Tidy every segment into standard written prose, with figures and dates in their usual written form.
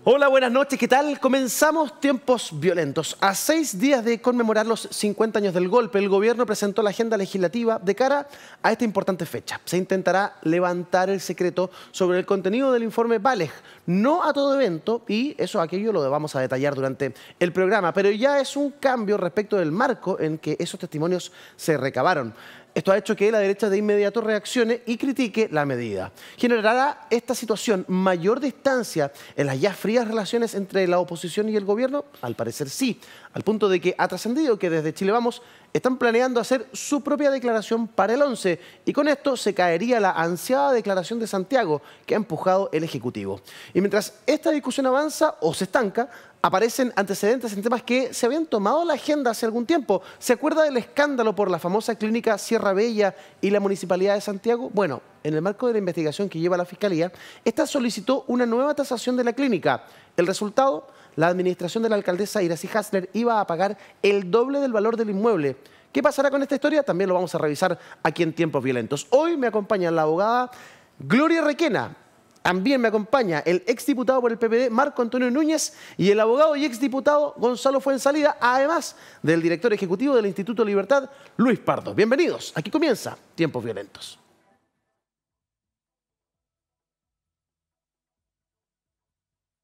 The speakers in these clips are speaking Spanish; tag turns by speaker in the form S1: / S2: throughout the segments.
S1: Hola, buenas noches, ¿qué tal? Comenzamos tiempos violentos. A 6 días de conmemorar los 50 años del golpe, el gobierno presentó la agenda legislativa de cara a esta importante fecha. Se intentará levantar el secreto sobre el contenido del informe Valeg, no a todo evento, y aquello lo vamos a detallar durante el programa, pero ya es un cambio respecto del marco en que esos testimonios se recabaron. Esto ha hecho que la derecha de inmediato reaccione y critique la medida. ¿Generará esta situación mayor distancia en las ya frías relaciones entre la oposición y el gobierno? Al parecer sí, al punto de que ha trascendido que desde Chile Vamos están planeando hacer su propia declaración para el 11 y con esto se caería la ansiada declaración de Santiago que ha empujado el Ejecutivo. Y mientras esta discusión avanza o se estanca, aparecen antecedentes en temas que se habían tomado la agenda hace algún tiempo. ¿Se acuerda del escándalo por la famosa clínica Sierra Bella y la Municipalidad de Santiago? Bueno, en el marco de la investigación que lleva la Fiscalía, esta solicitó una nueva tasación de la clínica. El resultado, la administración de la alcaldesa Iracy Hasler iba a pagar el doble del valor del inmueble. ¿Qué pasará con esta historia? También lo vamos a revisar aquí en Tiempos Violentos. Hoy me acompaña la abogada Gloria Requena. También me acompaña el exdiputado por el PPD, Marco Antonio Núñez, y el abogado y exdiputado Gonzalo Fuenzalida, además del director ejecutivo del Instituto Libertad, Luis Pardo. Bienvenidos. Aquí comienza Tiempos Violentos.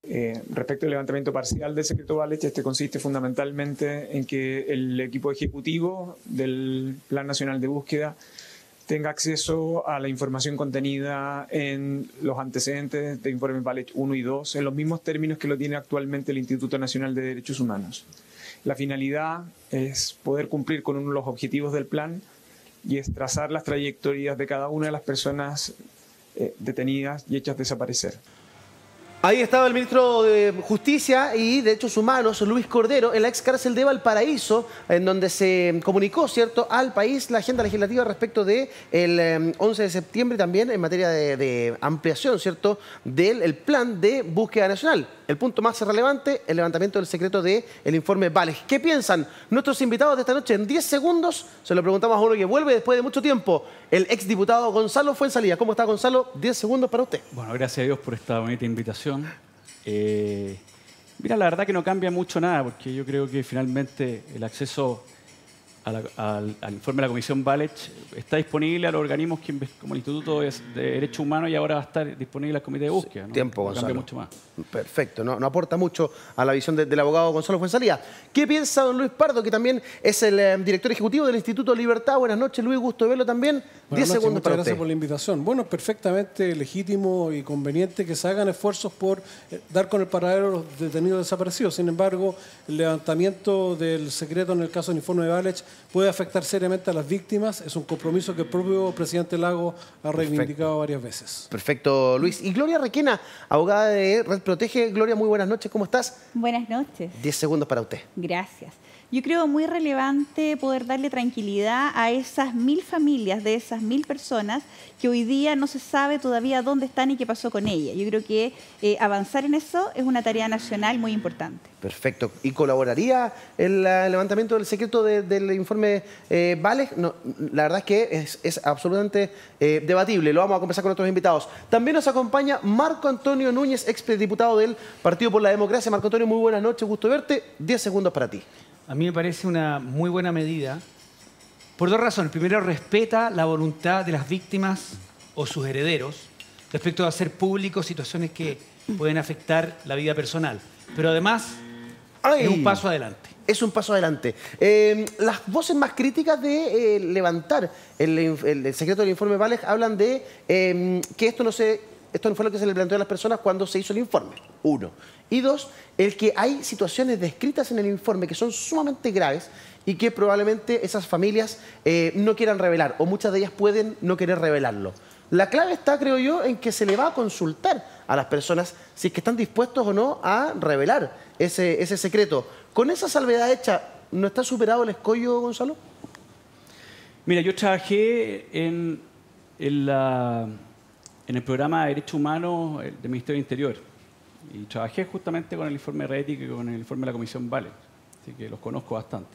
S2: Respecto al levantamiento parcial del secreto Valeg, este consiste fundamentalmente en que el equipo ejecutivo del Plan Nacional de Búsqueda tenga acceso a la información contenida en los antecedentes de informe Valeg 1 y 2, en los mismos términos que lo tiene actualmente el Instituto Nacional de Derechos Humanos. La finalidad es poder cumplir con uno de los objetivos del plan y es trazar las trayectorias de cada una de las personas detenidas y hechas desaparecer.
S1: Ahí estaba el ministro de Justicia y Derechos Humanos, Luis Cordero, en la ex cárcel de Valparaíso, en donde se comunicó, ¿cierto?, al país la agenda legislativa respecto del 11 de septiembre también en materia de ampliación, ¿cierto?, del plan de búsqueda nacional. El punto más relevante, el levantamiento del secreto del informe Valeg. ¿Qué piensan nuestros invitados de esta noche? En 10 segundos se lo preguntamos a uno que vuelve después de mucho tiempo, el exdiputado Gonzalo Fuenzalida. ¿Cómo está, Gonzalo? 10 segundos para usted.
S3: Bueno, gracias a Dios por esta bonita invitación. Mira, la verdad que no cambia mucho nada, porque yo creo que finalmente el acceso al informe de la Comisión Valeg está disponible a los organismos como el Instituto de Derechos Humanos y ahora va a estar disponible al Comité de Búsqueda. ¿No?
S1: Tiempo, Gonzalo.
S3: No cambia mucho más.
S1: Perfecto, no aporta mucho a la visión del abogado Gonzalo Fuenzalida. ¿Qué piensa don Luis Pardo, que también es el director ejecutivo del Instituto Libertad? Buenas noches, Luis, gusto verlo también. 10 segundos para usted.
S4: Muchas gracias por la invitación. Bueno, es perfectamente legítimo y conveniente que se hagan esfuerzos por dar con el paradero de los detenidos desaparecidos. Sin embargo, el levantamiento del secreto en el caso del informe de Valeg puede afectar seriamente a las víctimas. Es un compromiso que el propio presidente Lagos ha reivindicado varias veces.
S1: Perfecto, Luis. Y Gloria Requena, abogada de Red Protege. Gloria, muy buenas noches, ¿cómo estás?
S5: Buenas noches.
S1: 10 segundos para usted.
S5: Gracias. Yo creo muy relevante poder darle tranquilidad a esas 1000 familias, de esas 1000 personas que hoy día no se sabe todavía dónde están y qué pasó con ellas. Yo creo que avanzar en eso es una tarea nacional muy importante.
S1: Perfecto. ¿Y colaboraría el levantamiento del secreto del informe Valeg? No, la verdad es que es absolutamente debatible. Lo vamos a conversar con otros invitados. También nos acompaña Marco Antonio Núñez, exdiputado del Partido por la Democracia. Marco Antonio, muy buenas noches, gusto verte. 10 segundos para ti.
S6: A mí me parece una muy buena medida por dos razones. Primero, respeta la voluntad de las víctimas o sus herederos respecto a hacer públicos situaciones que pueden afectar la vida personal. Pero además, es un paso adelante.
S1: Es un paso adelante. Las voces más críticas de levantar el secreto del informe Valeg hablan de que esto no fue lo que se le planteó a las personas cuando se hizo el informe, 1. Y 2, el que hay situaciones descritas en el informe que son sumamente graves y que probablemente esas familias no quieran revelar, o muchas de ellas pueden no querer revelarlo. La clave está, creo yo, en que se le va a consultar a las personas si es que están dispuestos o no a revelar ese secreto. Con esa salvedad hecha, ¿no está superado el escollo, Gonzalo?
S3: Mira, yo trabajé en el programa de Derechos Humanos del Ministerio del Interior. Y trabajé justamente con el informe de ética y con el informe de la Comisión Valeg. Así que los conozco bastante.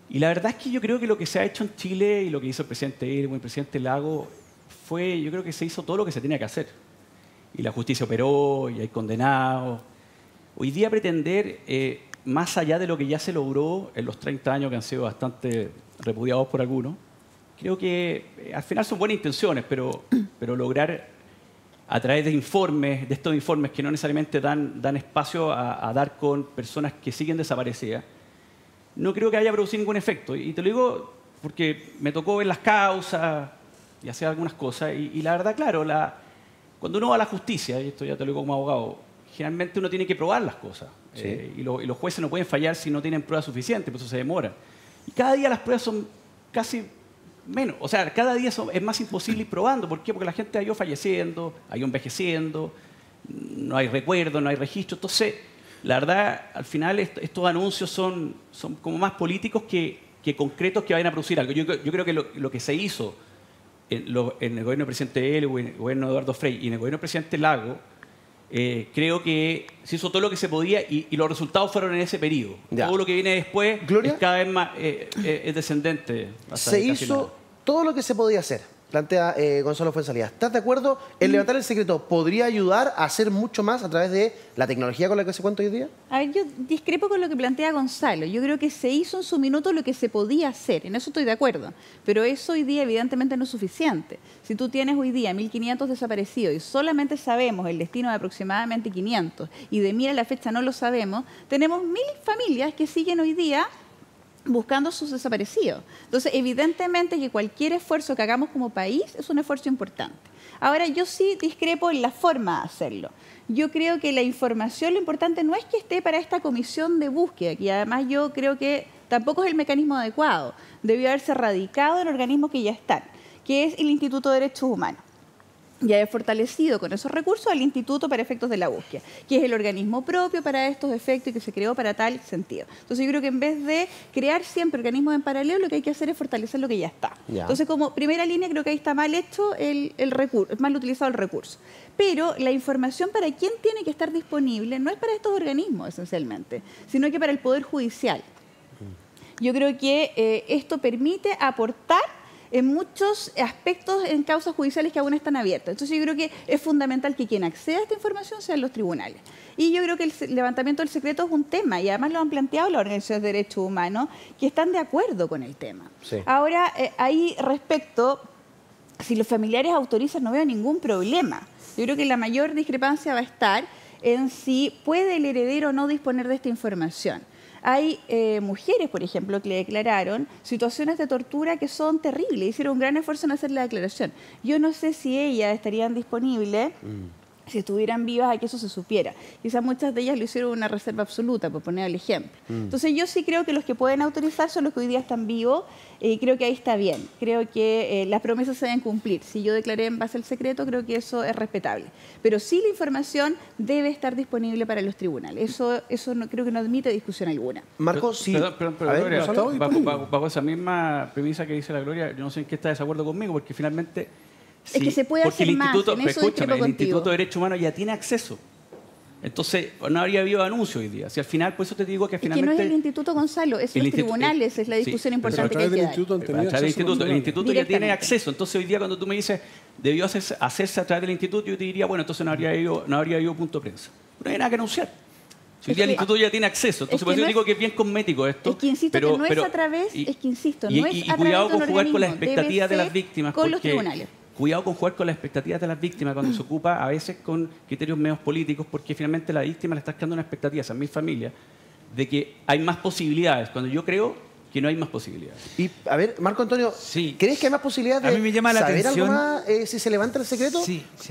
S3: Y la verdad es que yo creo que lo que se ha hecho en Chile y lo que hizo el presidente Irmo y el presidente Lagos yo creo que se hizo todo lo que se tenía que hacer. y la justicia operó y hay condenados. Hoy día pretender, más allá de lo que ya se logró en los 30 años que han sido bastante repudiados por algunos, creo que al final son buenas intenciones, pero lograr a través de informes, de estos informes que no necesariamente dan espacio a dar con personas que siguen desaparecidas, no creo que haya producido ningún efecto. Y te lo digo porque me tocó ver las causas y hacer algunas cosas. Y la verdad, claro, cuando uno va a la justicia, y esto ya te lo digo como abogado, generalmente uno tiene que probar las cosas.
S1: Sí.
S3: Y los jueces no pueden fallar si no tienen pruebas suficientes, por eso se demoran. Y cada día las pruebas son casi menos. O sea, cada día es más imposible ir probando. ¿Por qué? Porque la gente ha ido falleciendo, ha ido envejeciendo, no hay recuerdo, no hay registro. Entonces, la verdad, al final estos anuncios son como más políticos que concretos que vayan a producir algo. Yo creo que lo que se hizo en el gobierno del presidente Elwin, en el gobierno de Eduardo Frei y en el gobierno del presidente Lago, creo que se hizo todo lo que se podía y los resultados fueron en ese periodo.
S1: Ya.
S3: Todo lo que viene después
S1: ¿Gloria?
S3: es cada vez más es descendente. Hasta
S1: Se
S3: casi
S1: hizo
S3: nada.
S1: todo lo que se podía hacer, plantea Gonzalo Fuenzalía. ¿Estás de acuerdo? ¿El levantar el secreto podría ayudar a hacer mucho más a través de la tecnología con la que se cuenta hoy día?
S5: A ver, yo discrepo con lo que plantea Gonzalo. Yo creo que se hizo en su minuto lo que se podía hacer, en eso estoy de acuerdo. Pero eso hoy día evidentemente no es suficiente. Si tú tienes hoy día 1.500 desaparecidos y solamente sabemos el destino de aproximadamente 500 y de mira la fecha no lo sabemos, tenemos 1.000 familias que siguen hoy día buscando a sus desaparecidos. Entonces, evidentemente que cualquier esfuerzo que hagamos como país es un esfuerzo importante. Ahora, yo sí discrepo en la forma de hacerlo. Yo creo que la información, lo importante no es que esté para esta comisión de búsqueda, y además yo creo que tampoco es el mecanismo adecuado. Debió haberse radicado en organismos que ya están, que es el Instituto de Derechos Humanos. Y haber fortalecido con esos recursos al Instituto para efectos de la búsqueda, que es el organismo propio para estos efectos y que se creó para tal sentido. Entonces yo creo que en vez de crear siempre organismos en paralelo, lo que hay que hacer es fortalecer lo que ya está.
S1: Ya.
S5: Entonces como primera línea creo que ahí está mal hecho el recurso, es mal utilizado el recurso. Pero la información para quién tiene que estar disponible no es para estos organismos esencialmente, sino que para el Poder Judicial. Yo creo que esto permite aportar en muchos aspectos en causas judiciales que aún están abiertas. Entonces yo creo que es fundamental que quien acceda a esta información sean los tribunales. Y yo creo que el levantamiento del secreto es un tema, y además lo han planteado las organizaciones de derechos humanos, que están de acuerdo con el tema.
S1: Sí.
S5: Ahora, ahí respecto, si los familiares autorizan, no veo ningún problema. Yo creo que la mayor discrepancia va a estar en si puede el heredero o no disponer de esta información. Hay mujeres, por ejemplo, que le declararon situaciones de tortura que son terribles. Hicieron un gran esfuerzo en hacer la declaración. Yo no sé si ellas estarían disponibles, si estuvieran vivas, a que eso se supiera. Quizás muchas de ellas lo hicieron una reserva absoluta, por poner el ejemplo. Entonces yo sí creo que los que pueden autorizar son los que hoy día están vivos, y creo que ahí está bien. Creo que las promesas se deben cumplir. Si yo declaré en base al secreto, creo que eso es respetable. Pero sí la información debe estar disponible para los tribunales. Eso no, creo que no admite discusión alguna.
S1: Marcos, sí.
S3: Perdón,
S1: A ver,
S3: Gloria,
S1: Gonzalo.
S3: bajo esa misma premisa que dice la Gloria, yo no sé en qué está de desacuerdo conmigo, porque finalmente...
S5: Es que se puede
S3: porque
S5: hacer
S3: el
S5: más,
S3: instituto,
S5: en eso
S3: escúchame,
S5: discrepo
S3: el
S5: contigo.
S3: Instituto de Derechos Humanos ya tiene acceso. Entonces, no habría habido anuncio hoy día. Si al final, por eso te digo que
S5: Es que
S3: finalmente...
S5: no es el Instituto, Gonzalo, es
S3: el
S5: los
S3: instituto-
S5: tribunales, es la
S3: sí,
S5: discusión
S3: pero
S4: Pero a
S5: importante que
S4: través
S5: hay que
S4: del
S5: dar.
S4: instituto han
S3: A
S4: tenido
S3: través del
S4: acceso
S3: instituto, el
S4: personal.
S3: instituto ya tiene
S5: Directamente.
S3: acceso. Entonces hoy día cuando tú me dices debió hacerse a través del instituto, yo te diría, bueno, entonces no habría ido punto de prensa. No hay nada que anunciar. Si hoy
S5: Es
S3: día el
S5: que-
S3: instituto ya tiene acceso. Entonces
S5: es
S3: por
S5: que
S3: eso
S5: no
S3: digo
S5: es-
S3: que es bien cosmético esto.
S5: Es que insisto que no es a través, es que insisto, no es
S3: y
S5: a
S3: cuidado
S5: través de
S3: con
S5: un
S3: jugar con las
S5: organismo, debe
S3: expectativas de las
S5: ser
S3: víctimas.
S5: con los
S3: porque-
S5: tribunales.
S3: Cuidado con jugar con las expectativas de las víctimas cuando se ocupa a veces con criterios medios políticos, porque finalmente la víctima le está creando una expectativa a mi familia de que hay más posibilidades, cuando yo creo que no hay más posibilidades.
S1: Y, a ver, Marco Antonio,
S6: Sí.
S1: ¿crees que hay más posibilidades de
S6: A mí me llama la
S1: saber
S6: atención-
S1: algo más si se levanta el secreto?
S6: Sí, sí.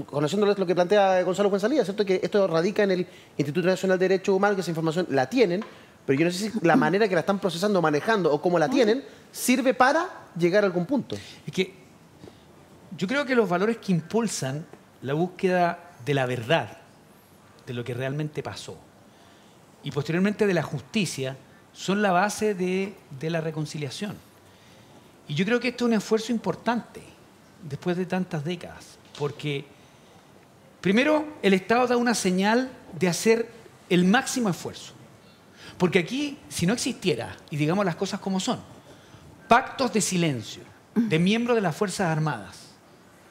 S1: Conociendo lo que plantea Gonzalo Fuenzalía, ¿cierto? Que esto radica en el Instituto Nacional de Derechos Humanos, que esa información la tienen, pero yo no sé si la manera que la están procesando, manejando o cómo la tienen, sirve para llegar a algún punto.
S6: Es que yo creo que los valores que impulsan la búsqueda de la verdad, de lo que realmente pasó, y posteriormente de la justicia, son la base de la reconciliación. Y yo creo que esto es un esfuerzo importante después de tantas décadas, porque primero el Estado da una señal de hacer el máximo esfuerzo. Porque aquí, si no existiera, y digamos las cosas como son, pactos de silencio de miembros de las Fuerzas Armadas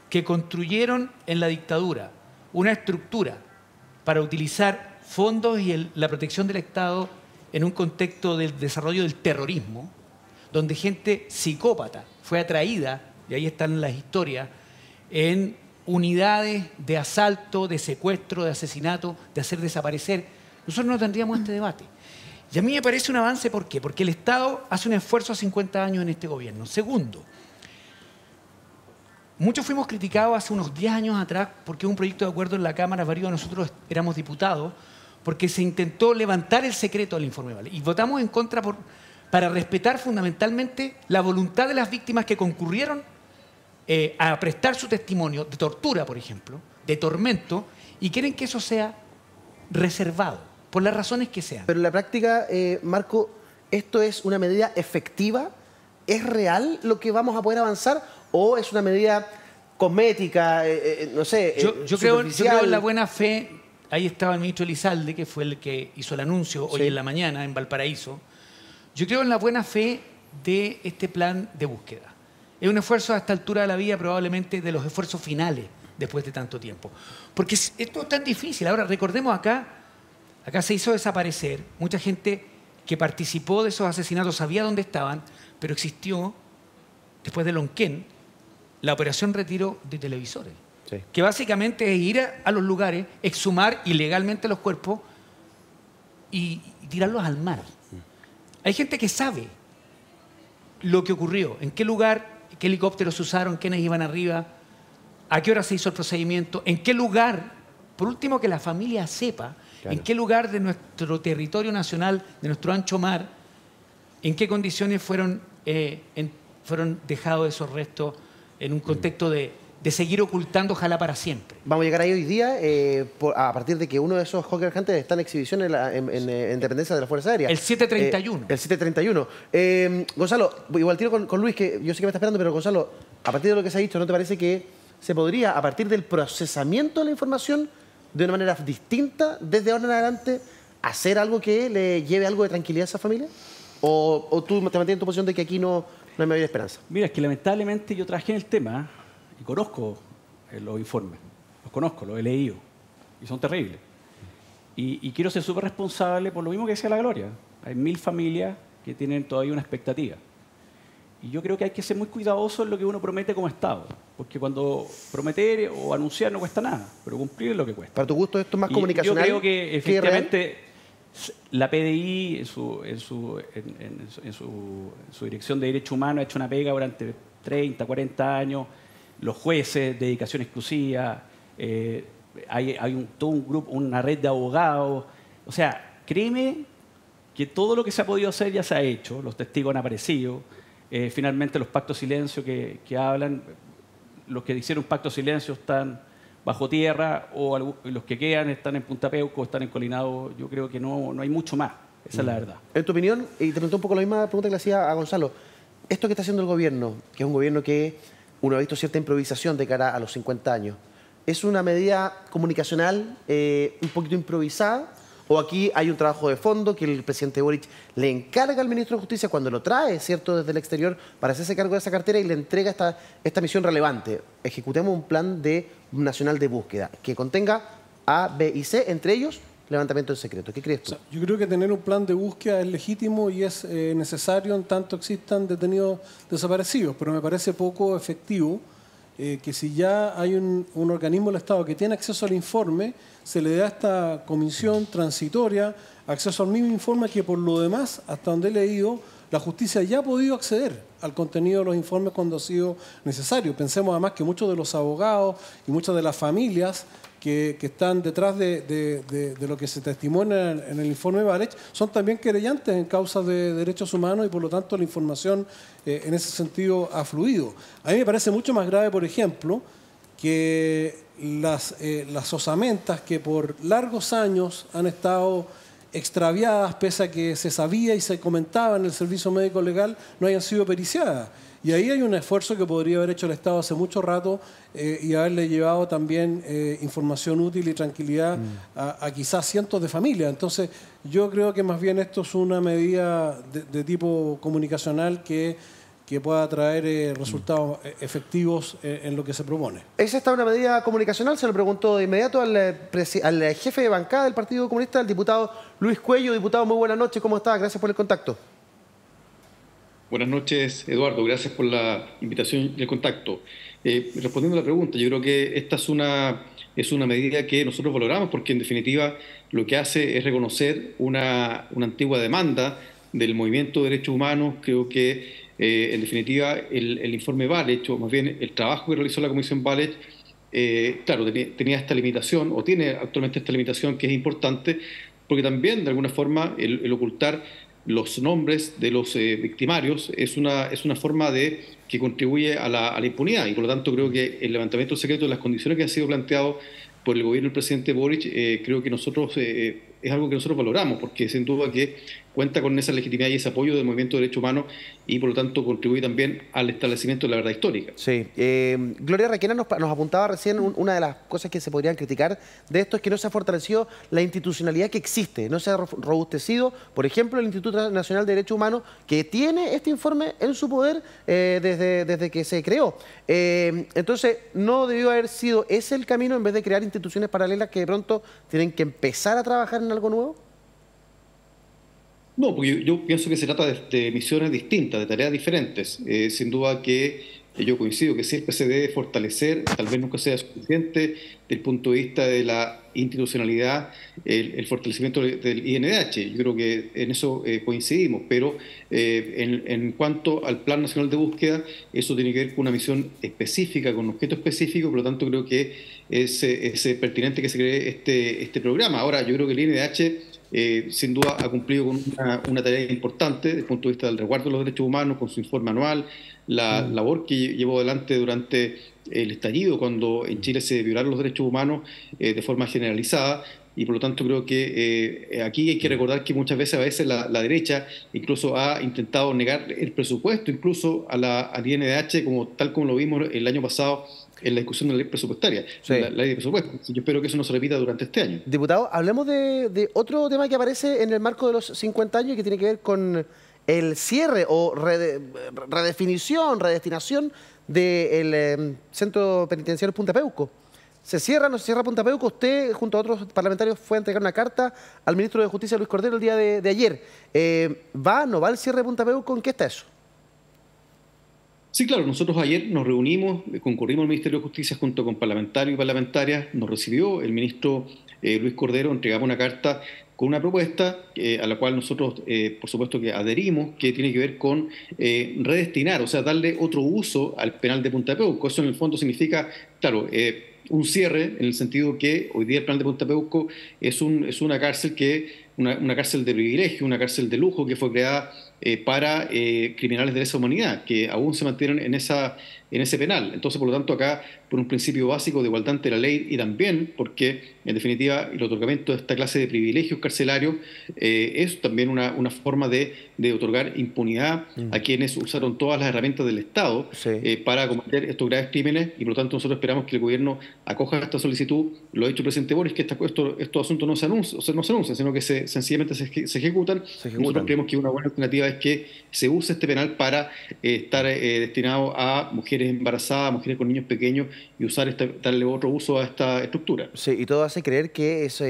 S6: que construyeron en la dictadura una estructura para utilizar fondos y la protección del Estado en un contexto del desarrollo del terrorismo, donde gente psicópata fue atraída, y ahí están las historias, en unidades de asalto, de secuestro, de asesinato, de hacer desaparecer. Nosotros no tendríamos este debate. Y a mí me parece un avance, ¿por qué? Porque el Estado hace un esfuerzo a 50 años en este gobierno. Segundo, muchos fuimos criticados hace unos 10 años atrás porque hubo un proyecto de acuerdo en la Cámara, varios de nosotros éramos diputados, porque se intentó levantar el secreto del informe Vale. Y votamos en contra para respetar fundamentalmente la voluntad de las víctimas que concurrieron a prestar su testimonio de tortura, por ejemplo, de tormento, y quieren que eso sea reservado, por las razones que sean.
S1: Pero en la práctica, Marco, ¿esto es una medida efectiva? ¿Es real lo que vamos a poder avanzar? ¿O es una medida cosmética, no sé,
S6: yo creo en la buena fe. Ahí estaba el ministro Elizalde, que fue el que hizo el anuncio hoy en la mañana en Valparaíso. Yo creo en la buena fe de este plan de búsqueda. Es un esfuerzo a esta altura de la vida probablemente de los esfuerzos finales después de tanto tiempo. Porque esto es tan difícil. Ahora, recordemos acá se hizo desaparecer. Mucha gente que participó de esos asesinatos sabía dónde estaban, pero existió, después de Lonquén, la operación retiro de televisores. Sí. Que básicamente es ir a los lugares, exhumar ilegalmente los cuerpos y tirarlos al mar. Hay gente que sabe lo que ocurrió, en qué lugar, qué helicópteros usaron, quiénes iban arriba, a qué hora se hizo el procedimiento, en qué lugar, por último que la familia sepa, en qué lugar de nuestro territorio nacional, de nuestro ancho mar, en qué condiciones fueron dejados esos restos en un contexto de seguir ocultando, ojalá para siempre.
S1: Vamos a llegar ahí hoy día a partir de que uno de esos Hawker Hunters está en exhibición en dependencia de la Fuerza Aérea.
S6: El 731.
S1: El 731. Gonzalo, igual tiro con Luis, que yo sé que me está esperando, pero Gonzalo, a partir de lo que se ha dicho, ¿no te parece que se podría, a partir del procesamiento de la información, de una manera distinta, desde ahora en adelante, hacer algo que le lleve algo de tranquilidad a esa familia? ¿O tú te mantienes en tu posición de que aquí no hay mayor esperanza?
S3: Mira, es que lamentablemente yo trabajé en el tema y conozco los informes, los conozco, los he leído, y son terribles. Y quiero ser súper responsable por lo mismo que decía la Gloria. Hay 1000 familias que tienen todavía una expectativa. Y yo creo que hay que ser muy cuidadoso en lo que uno promete como Estado, porque cuando prometer o anunciar no cuesta nada, pero cumplir es lo que cuesta.
S1: ¿Para tu gusto esto es más comunicacional?
S3: Yo creo que efectivamente la PDI en su dirección de derechos humanos ha hecho una pega durante 30, 40 años. Los jueces, dedicación exclusiva, hay todo un grupo, una red de abogados. O sea, créeme que todo lo que se ha podido hacer ya se ha hecho, los testigos han aparecido, finalmente los pactos silencio que hablan, los que hicieron pacto silencio están bajo tierra o los que quedan están en Punta Peuco, están en Colinado. Yo creo que no hay mucho más, esa es la verdad.
S1: En tu opinión, y te pregunto un poco la misma pregunta que le hacía a Gonzalo, esto que está haciendo el gobierno, que es un gobierno que uno ha visto cierta improvisación de cara a los 50 años. ¿Es una medida comunicacional un poquito improvisada? ¿O aquí hay un trabajo de fondo que el presidente Boric le encarga al ministro de Justicia cuando lo trae, ¿cierto?, desde el exterior para hacerse cargo de esa cartera y le entrega esta misión relevante? Ejecutemos un plan nacional de búsqueda que contenga A, B y C, entre ellos levantamiento del secreto. ¿Qué crees tú?
S4: O sea, yo creo que tener un plan de búsqueda es legítimo y es necesario en tanto existan detenidos desaparecidos, pero me parece poco efectivo que si ya hay un organismo del Estado que tiene acceso al informe, se le da a esta comisión transitoria acceso al mismo informe que por lo demás, hasta donde he leído, la justicia ya ha podido acceder al contenido de los informes cuando ha sido necesario. Pensemos además que muchos de los abogados y muchas de las familias que están detrás de lo que se testimonia en el informe Valech son también querellantes en causas de derechos humanos y por lo tanto la información en ese sentido ha fluido. A mí me parece mucho más grave, por ejemplo, que las osamentas que por largos años han estado extraviadas, pese a que se sabía y se comentaba en el servicio médico legal, no hayan sido periciadas. Y ahí hay un esfuerzo que podría haber hecho el Estado hace mucho rato y haberle llevado también información útil y tranquilidad a quizás cientos de familias. Entonces, yo creo que más bien esto es una medida de tipo comunicacional que que pueda traer resultados efectivos en lo que se propone.
S1: ¿Esa está una medida comunicacional? Se lo preguntó de inmediato al jefe de bancada del Partido Comunista, el diputado Luis Cuello. Diputado, muy buenas noches, ¿cómo está? Gracias por el contacto.
S7: Buenas noches, Eduardo. Gracias por la invitación y el contacto. Respondiendo a la pregunta, yo creo que esta es una medida que nosotros valoramos porque, en definitiva, lo que hace es reconocer una antigua demanda del movimiento de derechos humanos. Creo que, en definitiva, el informe Valech, o más bien el trabajo que realizó la Comisión Valech, claro, tenía esta limitación, o tiene actualmente esta limitación que es importante, porque también, de alguna forma, el ocultar los nombres de los victimarios es una forma que contribuye a la impunidad, y por lo tanto creo que el levantamiento secreto de las condiciones que han sido planteadas por el gobierno del presidente Boric, creo que es algo que nosotros valoramos, porque sin duda que cuenta con esa legitimidad y ese apoyo del movimiento de derechos humanos y por lo tanto contribuye también al establecimiento de la verdad histórica.
S1: Sí. Gloria Requena nos apuntaba recién una de las cosas que se podrían criticar de esto es que no se ha fortalecido la institucionalidad que existe, no se ha robustecido, por ejemplo, el Instituto Nacional de Derechos Humanos, que tiene este informe en su poder desde que se creó. Entonces, ¿no debió haber sido ese el camino en vez de crear instituciones paralelas que de pronto tienen que empezar a trabajar en algo nuevo?
S7: No, porque yo pienso que se trata de misiones distintas, de tareas diferentes. Sin duda que yo coincido que siempre se debe fortalecer, tal vez nunca sea suficiente desde el punto de vista de la institucionalidad, el fortalecimiento del INDH. Yo creo que en eso coincidimos, pero en cuanto al Plan Nacional de Búsqueda, eso tiene que ver con una misión específica, con un objeto específico, por lo tanto creo que es pertinente que se cree este programa. Ahora, yo creo que el INDH sin duda ha cumplido con una tarea importante desde el punto de vista del resguardo de los derechos humanos, con su informe anual, la labor que llevó adelante durante el estallido, cuando en Chile se violaron los derechos humanos de forma generalizada, y por lo tanto creo que aquí hay que recordar que muchas veces la derecha incluso ha intentado negar el presupuesto incluso al INDH, tal como lo vimos el año pasado en la discusión de la ley presupuestaria,
S1: sí,
S7: la ley de presupuesto. Yo espero que eso no se repita durante este año.
S1: Diputado, hablemos de otro tema que aparece en el marco de los 50 años y que tiene que ver con el cierre o redestinación del Centro Penitenciario Punta Peuco. ¿Se cierra o no se cierra Punta Peuco? Usted, junto a otros parlamentarios, fue a entregar una carta al ministro de Justicia, Luis Cordero, el día de ayer. ¿Va o no va el cierre de Punta Peuco? ¿En qué está eso?
S7: Sí, claro, nosotros ayer nos reunimos, concurrimos al Ministerio de Justicia junto con parlamentarios y parlamentarias, nos recibió el ministro Luis Cordero, entregamos una carta con una propuesta a la cual nosotros, por supuesto, que adherimos, que tiene que ver con redestinar, o sea, darle otro uso al penal de Punta Peuco. Eso en el fondo significa, claro, un cierre, en el sentido que hoy día el penal de Punta Peuco es una cárcel una cárcel de privilegio, una cárcel de lujo que fue creada para criminales de lesa humanidad, que aún se mantienen en ese penal. Entonces, por lo tanto, acá, por un principio básico de igualdad ante la ley y también porque, en definitiva, el otorgamiento de esta clase de privilegios carcelarios es también una forma de otorgar impunidad a quienes usaron todas las herramientas del Estado para cometer estos graves crímenes, y por lo tanto nosotros esperamos que el gobierno acoja esta solicitud. Lo ha dicho el presidente Boris, que estos asuntos no se anuncian, sino que sencillamente se ejecutan. Nosotros creemos que una buena alternativa es que se use este penal para estar destinado a mujeres embarazadas, mujeres con niños pequeños, y darle otro uso a esta estructura.
S1: Sí, y todo hace creer que esa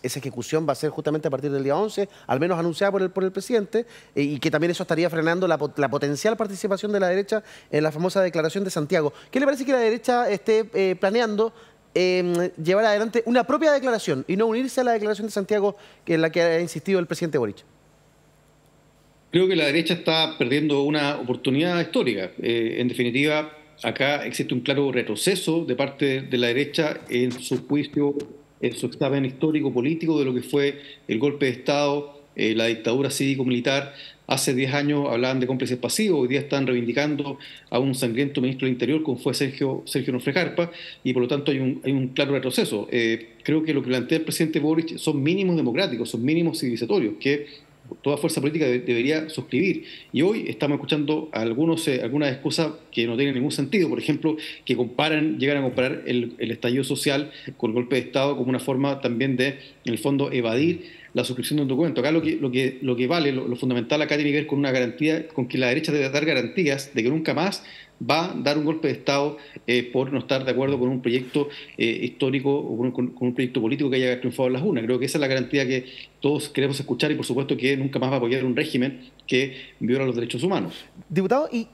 S1: ejecución va a ser justamente a partir del día 11, al menos anunciada por el presidente, y que también eso estaría frenando la potencial participación de la derecha en la famosa declaración de Santiago. ¿Qué le parece que la derecha esté planeando llevar adelante una propia declaración y no unirse a la declaración de Santiago en la que ha insistido el presidente Boric?
S7: Creo que la derecha está perdiendo una oportunidad histórica. En definitiva, acá existe un claro retroceso de parte de la derecha en su juicio, en su examen histórico-político de lo que fue el golpe de Estado, la dictadura cívico-militar. Hace 10 años hablaban de cómplices pasivos, hoy día están reivindicando a un sangriento ministro del Interior como fue Sergio Nofre-Jarpa, y por lo tanto hay un claro retroceso. Creo que lo que plantea el presidente Boric son mínimos democráticos, son mínimos civilizatorios, que toda fuerza política debería suscribir. Y hoy estamos escuchando algunas excusas que no tienen ningún sentido. Por ejemplo, que llegan a comparar el estallido social con el golpe de Estado como una forma también de, en el fondo, evadir la suscripción de un documento. Acá lo que vale, lo fundamental acá tiene que ver con una garantía, con que la derecha debe dar garantías de que nunca más va a dar un golpe de Estado por no estar de acuerdo con un proyecto histórico o con un proyecto político que haya triunfado en las urnas. Creo que esa es la garantía que todos queremos escuchar y por supuesto que nunca más va a apoyar un régimen que viola los derechos humanos.
S1: Diputado, y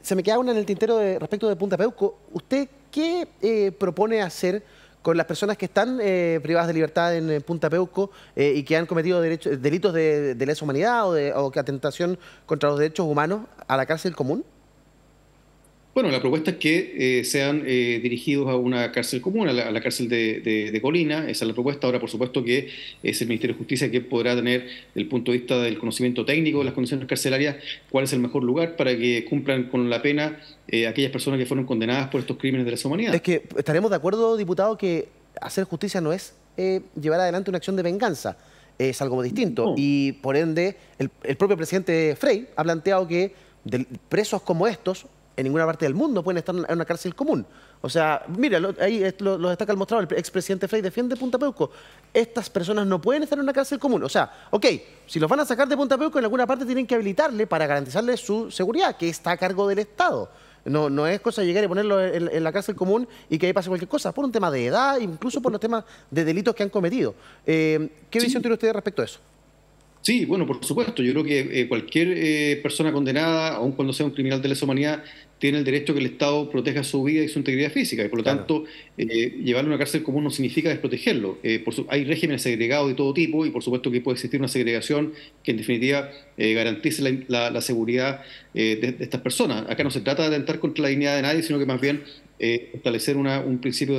S1: se me queda una en el tintero respecto de Punta Peuco. ¿Usted qué propone hacer con las personas que están privadas de libertad en Punta Peuco y que han cometido delitos de lesa humanidad o que atentación contra los derechos humanos a la cárcel común?
S7: Bueno, la propuesta es que sean dirigidos a una cárcel común, a la cárcel de Colina. Esa es la propuesta. Ahora, por supuesto que es el Ministerio de Justicia que podrá tener, desde el punto de vista del conocimiento técnico de las condiciones carcelarias, cuál es el mejor lugar para que cumplan con la pena aquellas personas que fueron condenadas por estos crímenes de lesa humanidad.
S1: Es que estaremos de acuerdo, diputado, que hacer justicia no es llevar adelante una acción de venganza. Es algo distinto.
S7: No.
S1: Y, por ende, el propio presidente Frey ha planteado que presos como estos en ninguna parte del mundo pueden estar en una cárcel común. O sea, mira, ahí lo destaca el mostrado, el expresidente Frey defiende Punta Peuco. Estas personas no pueden estar en una cárcel común. O sea, ok, si los van a sacar de Punta Peuco, en alguna parte tienen que habilitarle para garantizarle su seguridad, que está a cargo del Estado. No es cosa de llegar y ponerlo en la cárcel común y que ahí pase cualquier cosa, por un tema de edad, incluso por los temas de delitos que han cometido. ¿Qué visión tiene usted respecto a eso?
S7: Sí, bueno, por supuesto. Yo creo que cualquier persona condenada, aun cuando sea un criminal de lesa humanidad, tiene el derecho a que el Estado proteja su vida y su integridad física. Y por lo tanto, llevarlo a una cárcel común no significa desprotegerlo. Hay regímenes segregados de todo tipo y por supuesto que puede existir una segregación que en definitiva garantice la seguridad de estas personas. Acá no se trata de atentar contra la dignidad de nadie, sino que más bien establecer un principio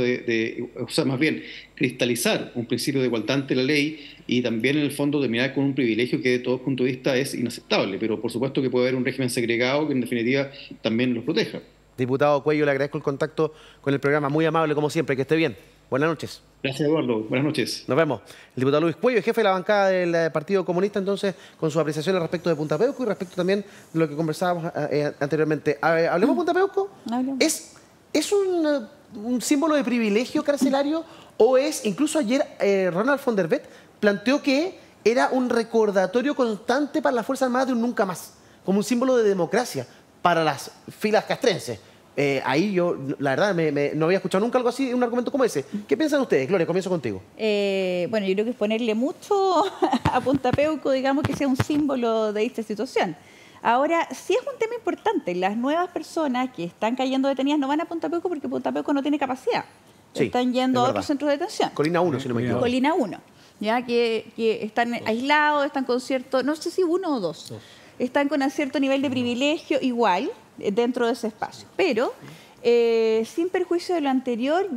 S7: o sea, más bien cristalizar un principio de igualdad ante la ley y también en el fondo terminar con un privilegio que de todo punto de vista es inaceptable, pero por supuesto que puede haber un régimen segregado que en definitiva también los proteja.
S1: Diputado Cuello, le agradezco el contacto con el programa, muy amable como siempre, que esté bien. Buenas noches.
S7: Gracias, Eduardo. Buenas noches.
S1: Nos vemos. El diputado Luis Cuello, jefe de la bancada del Partido Comunista, entonces, con sus apreciaciones respecto de Punta Peuco y respecto también de lo que conversábamos anteriormente. ¿Hablemos de Punta Peuco?
S5: Hablemos.
S1: ¿Es un símbolo de privilegio carcelario o es, incluso ayer Ronald von der Weth planteó que era un recordatorio constante para las Fuerzas Armadas de un nunca más, como un símbolo de democracia para las filas castrenses? Ahí yo, la verdad, no había escuchado nunca algo así, un argumento como ese. ¿Qué piensan ustedes? Gloria, comienzo contigo.
S5: Bueno, yo creo que es ponerle mucho a Punta Peuco, digamos, que sea un símbolo de esta situación. Ahora, sí es un tema importante. Las nuevas personas que están cayendo detenidas no van a Punta Peuco porque Punta Peuco no tiene capacidad.
S1: Sí,
S5: están yendo a otros centros de detención.
S1: Colina 1, si no me equivoco.
S5: Colina 1, ya que están aislados, están con cierto, no sé si 1 o 2, están con un cierto nivel de privilegio igual dentro de ese espacio. Pero, sin perjuicio de lo anterior,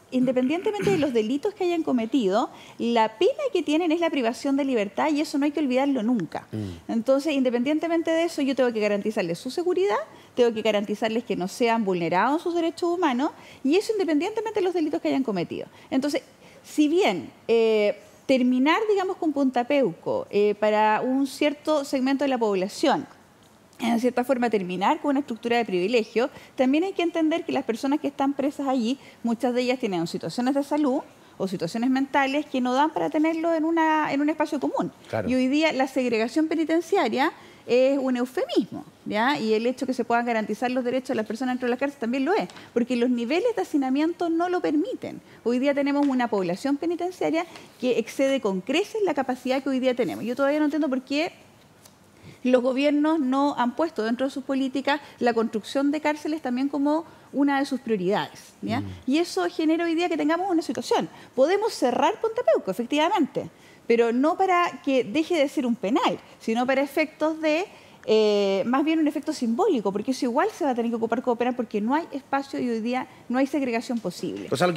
S5: independientemente de los delitos que hayan cometido, la pena que tienen es la privación de libertad y eso no hay que olvidarlo nunca. Entonces, independientemente de eso, yo tengo que garantizarles su seguridad, tengo que garantizarles que no sean vulnerados sus derechos humanos y eso independientemente de los delitos que hayan cometido. Entonces, si bien terminar, digamos, con Punta Peuco para un cierto segmento de la población, en cierta forma terminar con una estructura de privilegio, también hay que entender que las personas que están presas allí, muchas de ellas tienen situaciones de salud o situaciones mentales que no dan para tenerlo en un espacio común. Claro. Y hoy día la segregación penitenciaria es un eufemismo, ¿ya? Y el hecho que se puedan garantizar los derechos de las personas dentro de la cárcel también lo es, porque los niveles de hacinamiento no lo permiten. Hoy día tenemos una población penitenciaria que excede con creces la capacidad que hoy día tenemos. Yo todavía no entiendo por qué los gobiernos no han puesto dentro de sus políticas la construcción de cárceles también como una de sus prioridades, ¿ya? Y eso genera hoy día que tengamos una situación. Podemos cerrar Punta Peuco, efectivamente, pero no para que deje de ser un penal, sino para efectos de, más bien un efecto simbólico, porque eso igual se va a tener que ocupar como penal porque no hay espacio y hoy día no hay segregación posible.
S1: O sea,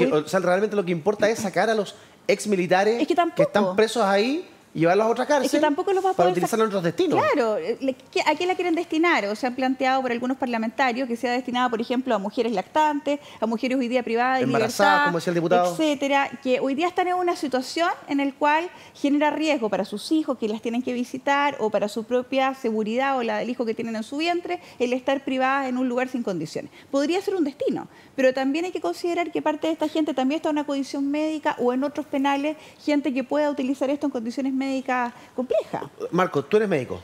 S1: realmente lo que importa es sacar a los exmilitares que están presos ahí y llevarlos a otra cárcel,
S5: es que tampoco los va a
S1: para utilizarlo en otros destinos.
S5: Claro, ¿a qué la quieren destinar? O se han planteado por algunos parlamentarios que sea destinada, por ejemplo, a mujeres lactantes, a mujeres hoy día privadas de libertad,
S1: como decía el diputado,
S5: etcétera, que hoy día están en una situación en la cual genera riesgo para sus hijos que las tienen que visitar o para su propia seguridad o la del hijo que tienen en su vientre, el estar privadas en un lugar sin condiciones. Podría ser un destino, pero también hay que considerar que parte de esta gente también está en una condición médica o en otros penales, gente que pueda utilizar esto en condiciones médicas complejas.
S1: Marco, tú eres médico.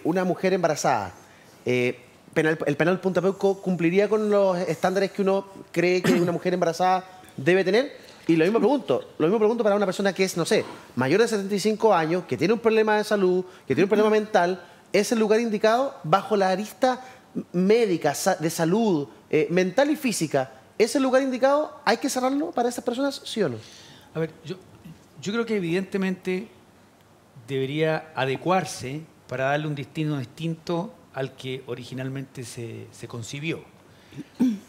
S1: Una mujer embarazada, el penal Punta Peuco cumpliría con los estándares que uno cree que una mujer embarazada debe tener. Y lo mismo pregunto para una persona que es, no sé, mayor de 75 años, que tiene un problema de salud, que tiene un problema mental. ¿Es el lugar indicado bajo la arista médica, de salud, mental y física? ¿Es el lugar indicado? ¿Hay que cerrarlo para esas personas, sí o no?
S6: A ver, yo creo que evidentemente debería adecuarse para darle un destino distinto al que originalmente se concibió.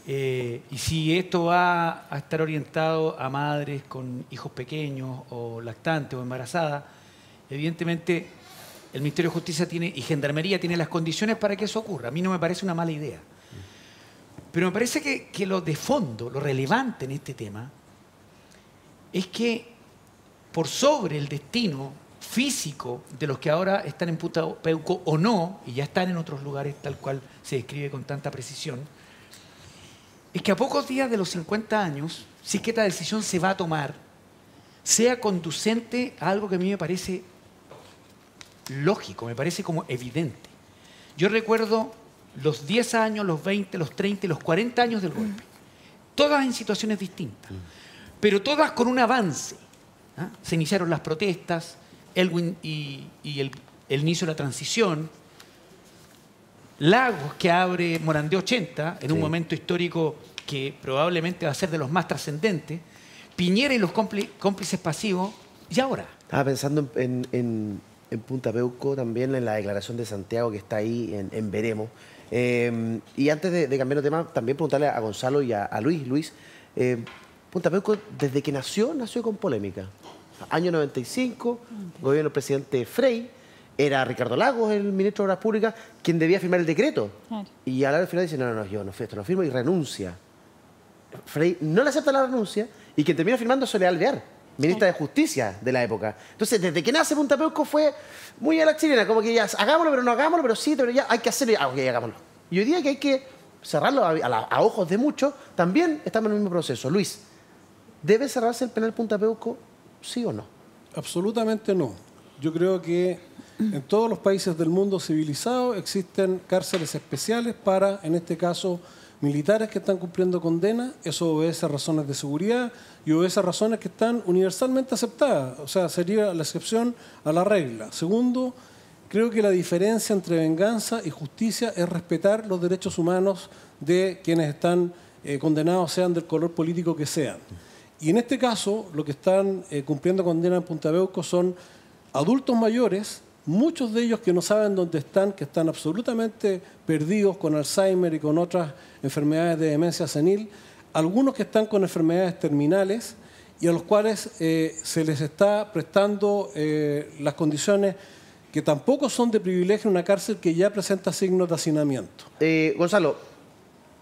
S6: Y si esto va a estar orientado a madres con hijos pequeños o lactantes o embarazadas, evidentemente el Ministerio de Justicia y Gendarmería tiene las condiciones para que eso ocurra. A mí no me parece una mala idea. Pero me parece que lo de fondo, lo relevante en este tema, es que por sobre el destino físico de los que ahora están en Punta Peuco o no, y ya están en otros lugares tal cual se describe con tanta precisión, es que a pocos días de los 50 años, si es que esta decisión se va a tomar, sea conducente a algo que a mí me parece lógico, me parece como evidente. Yo recuerdo los 10 años, los 20, los 30 y los 40 años del golpe, todas en situaciones distintas, pero todas con un avance. Se iniciaron las protestas, Elwin y el inicio de la transición, Lagos que abre Morandé 80 en un momento histórico que probablemente va a ser de los más trascendentes, Piñera y los cómplices pasivos, y ahora.
S1: Estaba pensando en Punta Peuco también, en la declaración de Santiago que está ahí en Veremos. Y antes de cambiar de tema, también preguntarle a Gonzalo y a Luis. Luis, Punta Peuco, desde que nació con polémica. Año 95, gobierno del presidente Frey, era Ricardo Lagos, el ministro de Obras Públicas, quien debía firmar el decreto. Claro. Y a la hora del final dice, no, yo no firmo y renuncia. Frey no le acepta la renuncia y quien termina firmando es Soledad Alvear, ministra de Justicia de la época. Entonces, desde que nace Punta Peuco fue muy a la chilena, como que ya hagámoslo, pero no hagámoslo, pero sí, pero ya hay que hacerlo, ok, hagámoslo. Y hoy día que hay que cerrarlo a ojos de muchos, también estamos en el mismo proceso. Luis, ¿debe cerrarse el penal Punta Peuco, sí o no?
S4: Absolutamente no. Yo creo que en todos los países del mundo civilizado existen cárceles especiales para, en este caso, militares que están cumpliendo condena. Eso obedece a razones de seguridad y obedece a razones que están universalmente aceptadas. O sea, sería la excepción a la regla. Segundo, creo que la diferencia entre venganza y justicia es respetar los derechos humanos de quienes están condenados, sean del color político que sean. Y en este caso, lo que están cumpliendo condena en Punta Peuco son adultos mayores, muchos de ellos que no saben dónde están, que están absolutamente perdidos con Alzheimer y con otras enfermedades de demencia senil, algunos que están con enfermedades terminales y a los cuales se les está prestando las condiciones que tampoco son de privilegio en una cárcel que ya presenta signos de hacinamiento.
S1: Gonzalo,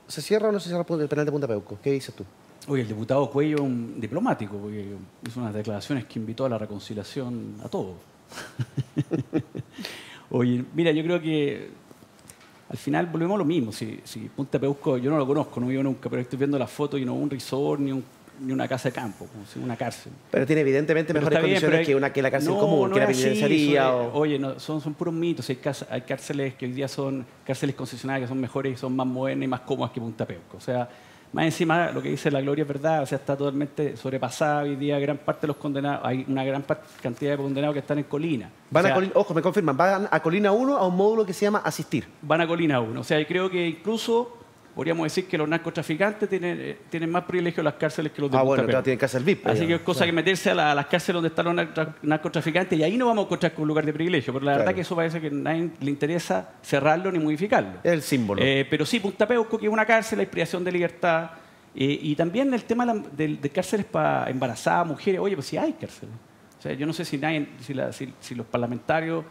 S1: ¿se cierra o no se cierra el penal de Punta Peuco? ¿Qué dices tú?
S3: Oye, el diputado Cuello es un diplomático, porque hizo unas declaraciones que invitó a la reconciliación a todos. Oye, mira, yo creo que al final volvemos a lo mismo. Si Punta Peuco, yo no lo conozco, no vivo nunca, pero estoy viendo las fotos y no un resort ni una casa de campo, como si una cárcel.
S1: Pero tiene evidentemente mejores condiciones que la cárcel común, que la penitenciaría.
S3: Oye, son puros mitos. Hay cárceles que hoy día son cárceles concesionarias que son mejores y son más modernas y más cómodas que Punta Peuco. O sea, más encima, lo que dice la Gloria es verdad, o sea, está totalmente sobrepasada hoy día gran parte de los condenados. Hay una gran cantidad de condenados que están en Colina.
S1: Ojo, me confirman, van a Colina 1 a un módulo que se llama Asistir.
S3: Van a Colina 1. O sea, yo creo que incluso podríamos decir que los narcotraficantes tienen más privilegios en las cárceles que los de Punta Peuco.
S1: Bueno, tienen cárcel VIP.
S3: Así que es cosa que meterse a las cárceles donde están los narcotraficantes y ahí no vamos a encontrar con un lugar de privilegio. Pero la verdad que eso parece que a nadie le interesa cerrarlo ni modificarlo.
S1: Es el símbolo.
S3: Pero sí, Punta Peuco, que es una cárcel, hay privación de libertad. Y también el tema de cárceles para embarazadas, mujeres. Oye, pues sí hay cárceles. O sea, yo no sé si los parlamentarios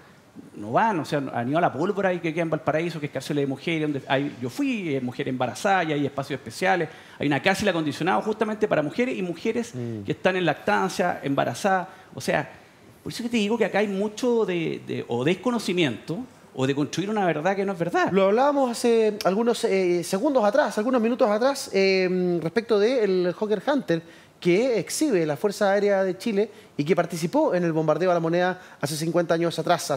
S3: no van, o sea, han ido a la pólvora y que queda en Valparaíso, que es cárcel de mujeres, donde yo fui, mujer embarazada, y hay espacios especiales. Hay una cárcel acondicionada justamente para mujeres y mujeres que están en lactancia, embarazadas. O sea, por eso que te digo que acá hay mucho o desconocimiento o de construir una verdad que no es verdad.
S1: Lo hablábamos hace algunos segundos atrás, algunos minutos atrás, respecto del Hawker Hunter, que exhibe la Fuerza Aérea de Chile y que participó en el bombardeo a La Moneda hace 50 años atrás,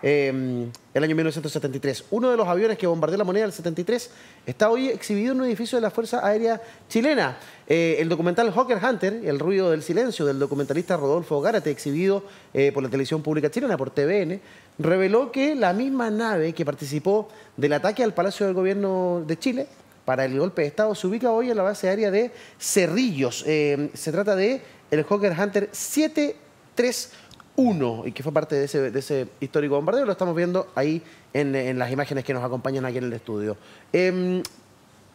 S1: el año 1973. Uno de los aviones que bombardeó La Moneda en el 73 está hoy exhibido en un edificio de la Fuerza Aérea Chilena. El documental Hawker Hunter, El ruido del silencio, del documentalista Rodolfo Gárate, exhibido por la televisión pública chilena, por TVN, reveló que la misma nave que participó del ataque al Palacio del Gobierno de Chile para el golpe de Estado se ubica hoy en la base aérea de Cerrillos. Se trata de el Hawker Hunter 731 y que fue parte de ese histórico bombardeo. Lo estamos viendo ahí en las imágenes que nos acompañan aquí en el estudio.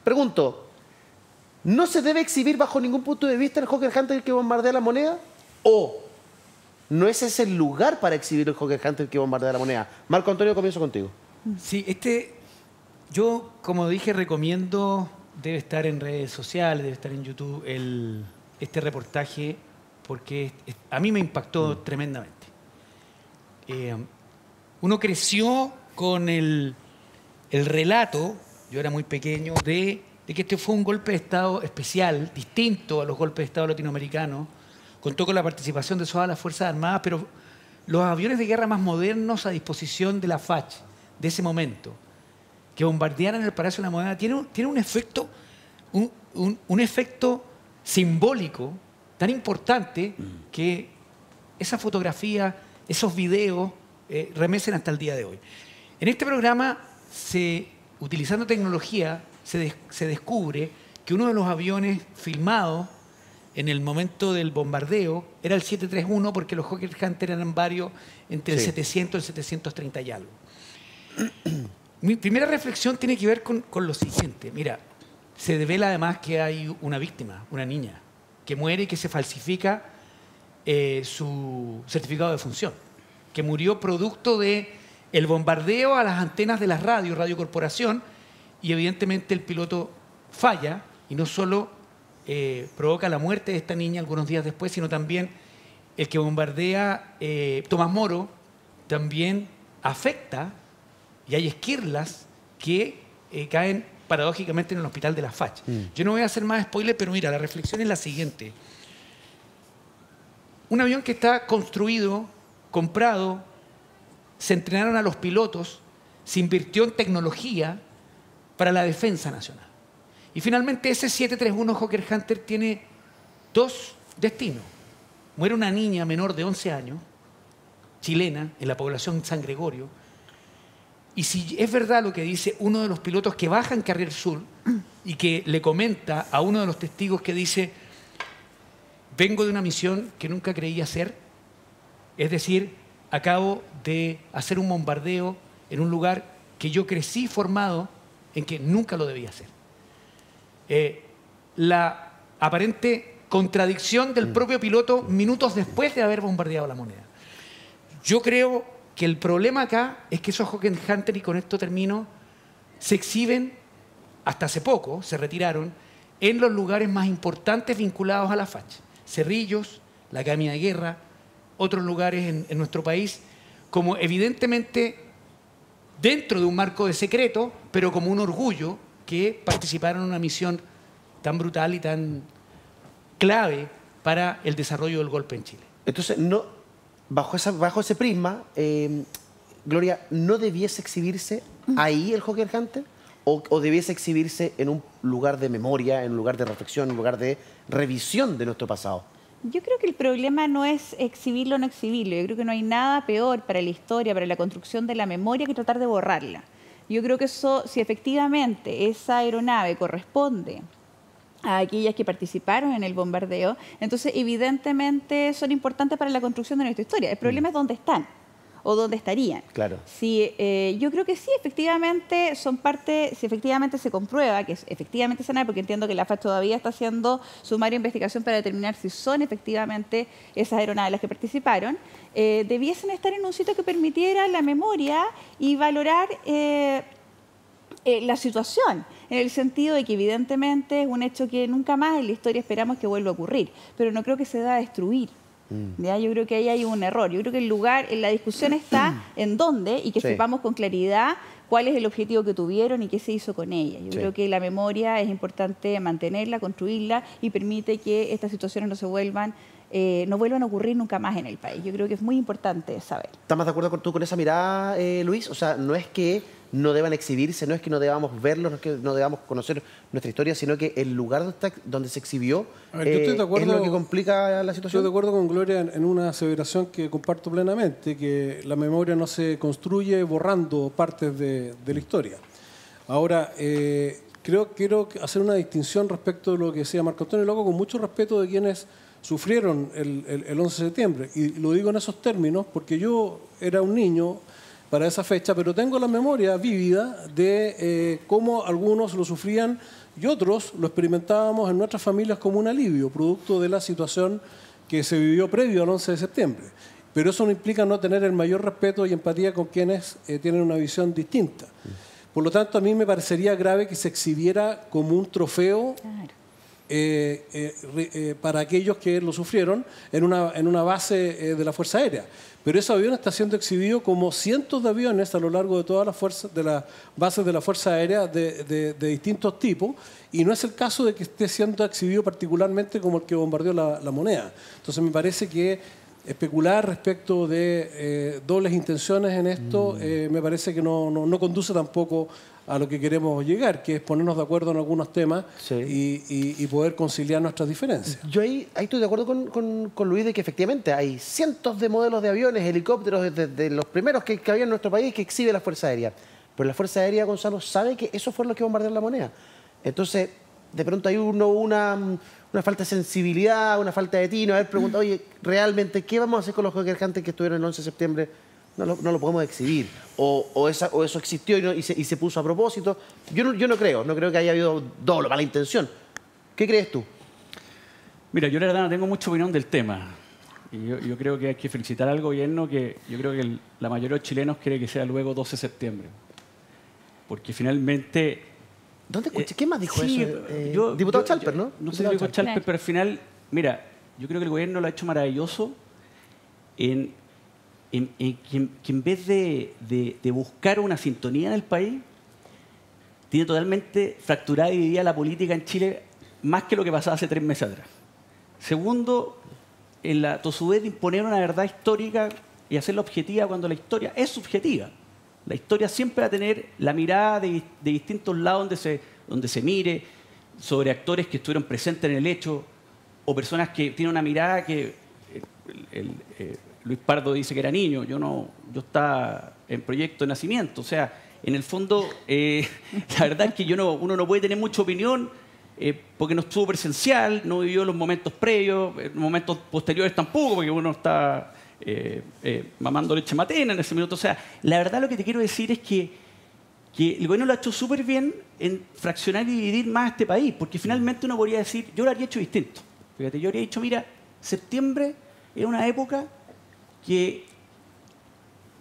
S1: Pregunto, ¿no se debe exhibir bajo ningún punto de vista el Hawker Hunter que bombardea La Moneda? ¿O no es ese el lugar para exhibir el Hawker Hunter que bombardea La Moneda? Marco Antonio, comienzo contigo.
S6: Sí, yo, como dije, recomiendo, debe estar en redes sociales, debe estar en YouTube, este reportaje, porque a mí me impactó tremendamente. Uno creció con el relato, yo era muy pequeño, de que este fue un golpe de Estado especial, distinto a los golpes de Estado latinoamericanos. Contó con la participación de todas las Fuerzas Armadas, pero los aviones de guerra más modernos a disposición de la FACH de ese momento, que bombardearan el Palacio de la Moneda, tiene un efecto, un efecto simbólico tan importante que esa fotografía, esos videos remecen hasta el día de hoy. En este programa, utilizando tecnología, se descubre que uno de los aviones filmados en el momento del bombardeo era el 731, porque los Hawker Hunter eran varios entre el 700 y el 730 y algo. Mi primera reflexión tiene que ver con lo siguiente. Mira, se devela además que hay una víctima, una niña, que muere y que se falsifica su certificado de función, que murió producto del bombardeo a las antenas de las radios, Radio Corporación, y evidentemente el piloto falla y no solo provoca la muerte de esta niña algunos días después, sino también el que bombardea Tomás Moro también afecta, y hay esquirlas que caen paradójicamente en el hospital de la FACH. Yo no voy a hacer más spoiler, pero mira, la reflexión es la siguiente. Un avión que está construido, comprado, se entrenaron a los pilotos, se invirtió en tecnología para la defensa nacional. Y finalmente ese 731 Hawker Hunter tiene dos destinos. Muere una niña menor de 11 años, chilena, en la población San Gregorio. Y si es verdad lo que dice uno de los pilotos que baja en Carrier Sur y que le comenta a uno de los testigos que dice: vengo de una misión que nunca creí hacer, es decir, acabo de hacer un bombardeo en un lugar que yo crecí formado en que nunca lo debía hacer. La aparente contradicción del propio piloto minutos después de haber bombardeado La Moneda. Yo creo que el problema acá es que esos Hawker Hunter, y con esto termino, se exhiben, hasta hace poco, se retiraron, en los lugares más importantes vinculados a la FACH. Cerrillos, la Academia de Guerra, otros lugares en nuestro país, como evidentemente dentro de un marco de secreto, pero como un orgullo que participaron en una misión tan brutal y tan clave para el desarrollo del golpe en Chile.
S1: Entonces, bajo ese prisma, Gloria, ¿no debiese exhibirse ahí el Hawker Hunter? ¿O debiese exhibirse en un lugar de memoria, en un lugar de reflexión, en un lugar de revisión de nuestro pasado?
S5: Yo creo que el problema no es exhibirlo o no exhibirlo. Yo creo que no hay nada peor para la historia, para la construcción de la memoria, que tratar de borrarla. Yo creo que eso, si efectivamente esa aeronave corresponde a aquellas que participaron en el bombardeo, entonces evidentemente son importantes para la construcción de nuestra historia. El problema es dónde están o dónde estarían.
S1: Claro.
S5: Si, yo creo que sí, efectivamente son parte, si efectivamente se comprueba que es efectivamente esa nave, porque entiendo que la FACH todavía está haciendo sumario de investigación para determinar si son efectivamente esas aeronaves las que participaron, debiesen estar en un sitio que permitiera la memoria y valorar la situación, en el sentido de que evidentemente es un hecho que nunca más en la historia esperamos que vuelva a ocurrir, pero no creo que se deba destruir. ¿Ya? Yo creo que ahí hay un error. Yo creo que el lugar, la discusión está en dónde, y que sepamos con claridad cuál es el objetivo que tuvieron y qué se hizo con ella. Yo creo que la memoria es importante mantenerla, construirla y permite que estas situaciones no vuelvan a ocurrir nunca más en el país. Yo creo que es muy importante saber.
S1: ¿Estás más de acuerdo tú con esa mirada, Luis? O sea, no es que no deban exhibirse, no es que no debamos verlos, no es que no debamos conocer nuestra historia, sino que el lugar donde se exhibió
S4: yo estoy de acuerdo,
S1: es lo que complica la situación.
S4: Estoy de acuerdo con Gloria en una aseveración que comparto plenamente, que la memoria no se construye borrando partes de la historia. Ahora, quiero hacer una distinción respecto de lo que decía Marco Antonio, lo hago con mucho respeto de quienes sufrieron el 11 de septiembre. Y lo digo en esos términos porque yo era un niño para esa fecha, pero tengo la memoria vívida de cómo algunos lo sufrían y otros lo experimentábamos en nuestras familias como un alivio, producto de la situación que se vivió previo al 11 de septiembre. Pero eso no implica no tener el mayor respeto y empatía con quienes tienen una visión distinta. Por lo tanto, a mí me parecería grave que se exhibiera como un trofeo para aquellos que lo sufrieron en una base de la Fuerza Aérea. Pero ese avión está siendo exhibido como cientos de aviones a lo largo de todas las bases de la Fuerza Aérea de distintos tipos, y no es el caso de que esté siendo exhibido particularmente como el que bombardeó la Moneda. Entonces me parece que especular respecto de dobles intenciones en esto me parece que no conduce tampoco a lo que queremos llegar, que es ponernos de acuerdo en algunos temas y poder conciliar nuestras diferencias.
S1: Yo ahí estoy de acuerdo con Luis de que efectivamente hay cientos de modelos de aviones, helicópteros, desde los primeros que había en nuestro país que exhibe la Fuerza Aérea. Pero la Fuerza Aérea, Gonzalo, sabe que eso fue lo que bombardeó la Moneda. Entonces, de pronto hay una falta de sensibilidad, una falta de tino, haber preguntado, oye, realmente, ¿qué vamos a hacer con los jokerjantes que estuvieron el 11 de septiembre? No lo podemos exhibir. O eso existió y se puso a propósito. Yo no creo que haya habido doble mala intención. ¿Qué crees tú?
S3: Mira, yo la verdad no tengo mucha opinión del tema. Y yo creo que hay que felicitar al gobierno, que yo creo que la mayoría de los chilenos quiere que sea luego 12 de septiembre. Porque finalmente...
S1: ¿Dónde escuché? ¿Quién más dijo
S3: sí,
S1: eso? Diputado Chalper, ¿no?
S3: No sé si dijo Chalper, pero al final, mira, yo creo que el gobierno lo ha hecho maravilloso en que en vez de buscar una sintonía en el país, tiene totalmente fracturada y dividida la política en Chile, más que lo que pasaba hace 3 meses atrás. Segundo, en la tosudez de imponer una verdad histórica y hacerla objetiva cuando la historia es subjetiva. La historia siempre va a tener la mirada de distintos lados donde se mire, sobre actores que estuvieron presentes en el hecho, o personas que tienen una mirada que... Luis Pardo dice que era niño, yo estaba en proyecto de nacimiento. O sea, en el fondo, la verdad es que uno no puede tener mucha opinión porque no estuvo presencial, no vivió los momentos previos, los momentos posteriores tampoco, porque uno está mamando leche materna en ese minuto. O sea, la verdad lo que te quiero decir es que el gobierno lo ha hecho súper bien en fraccionar y dividir más este país, porque finalmente uno podría decir, yo lo habría hecho distinto. Fíjate, yo habría dicho, mira, septiembre era una época que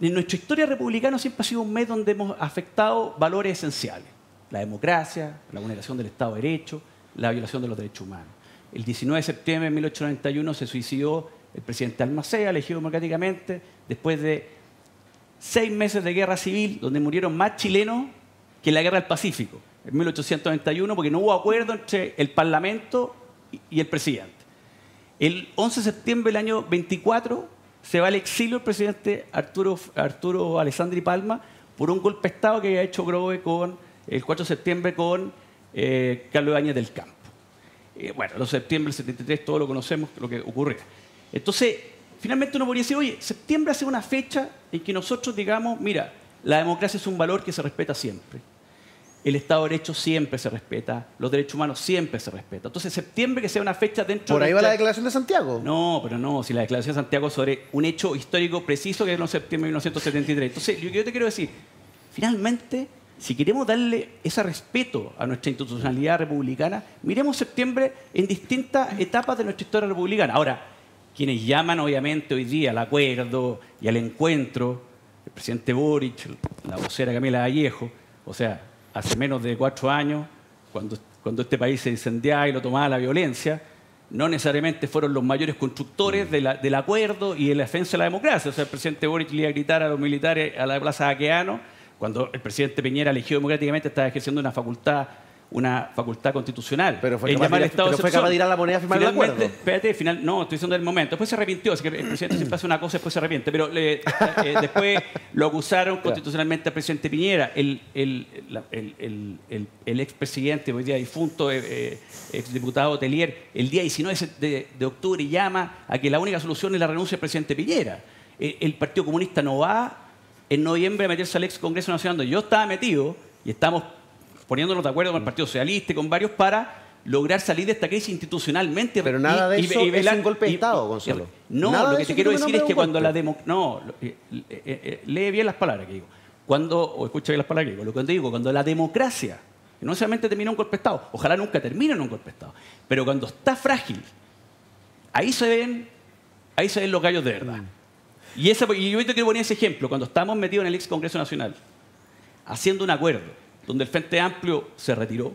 S3: en nuestra historia republicana siempre ha sido un mes donde hemos afectado valores esenciales. La democracia, la vulneración del Estado de Derecho, la violación de los derechos humanos. El 19 de septiembre de 1891 se suicidó el presidente Balmaceda, elegido democráticamente, después de 6 meses de guerra civil, donde murieron más chilenos que en la guerra del Pacífico, en 1891, porque no hubo acuerdo entre el Parlamento y el presidente. El 11 de septiembre del año 24 se va al exilio el presidente Arturo Alessandri Palma por un golpe de Estado que había hecho Grobe el 4 de septiembre con Carlos Ibáñez del Campo. Bueno, los septiembre del 73 todos lo conocemos, lo que ocurre. Entonces, finalmente uno podría decir, oye, septiembre hace una fecha en que nosotros digamos, mira, la democracia es un valor que se respeta siempre. El Estado de Derecho siempre se respeta, los derechos humanos siempre se respetan. Entonces, septiembre que sea una fecha dentro...
S1: ¿Por ahí va la Declaración de Santiago?
S3: No, pero no, si la Declaración de Santiago es sobre un hecho histórico preciso que es el 11 de septiembre de 1973. Entonces, yo te quiero decir, finalmente, si queremos darle ese respeto a nuestra institucionalidad republicana, miremos septiembre en distintas etapas de nuestra historia republicana. Ahora, quienes llaman, obviamente, hoy día al acuerdo y al encuentro, el presidente Boric, la vocera Camila Vallejo, o sea... Hace menos de 4 años, cuando este país se incendiaba y lo tomaba la violencia, no necesariamente fueron los mayores constructores del acuerdo y de la defensa de la democracia. O sea, el presidente Boric le iba a gritar a los militares a la Plaza Baqueano cuando el presidente Piñera, elegido democráticamente, estaba ejerciendo una facultad constitucional.
S1: Pero fue capaz de ir a la moneda a firmar el acuerdo.
S3: Espérate, no, estoy diciendo el momento. Después se arrepintió, así que el presidente siempre hace una cosa y después se arrepiente. Pero después lo acusaron constitucionalmente al presidente Piñera. El expresidente, hoy día difunto, exdiputado Telier, el día 19 de octubre llama a que la única solución es la renuncia del presidente Piñera. El Partido Comunista no va en noviembre a meterse al ex Congreso Nacional donde yo estaba metido y estamos poniéndonos de acuerdo con el Partido Socialista y con varios para lograr salir de esta crisis institucionalmente.
S1: Pero nada de eso es un golpe de Estado, Gonzalo.
S3: No, lo que te quiero decir es que cuando la lee bien las palabras que digo. O escucha bien las palabras que digo. Lo que digo, cuando la democracia, que no solamente termina un golpe de Estado, ojalá nunca termine en un golpe de Estado, pero cuando está frágil, ahí se ven los gallos de verdad. Y yo te quiero poner ese ejemplo, cuando estábamos metidos en el ex Congreso Nacional, haciendo un acuerdo, donde el Frente Amplio se retiró,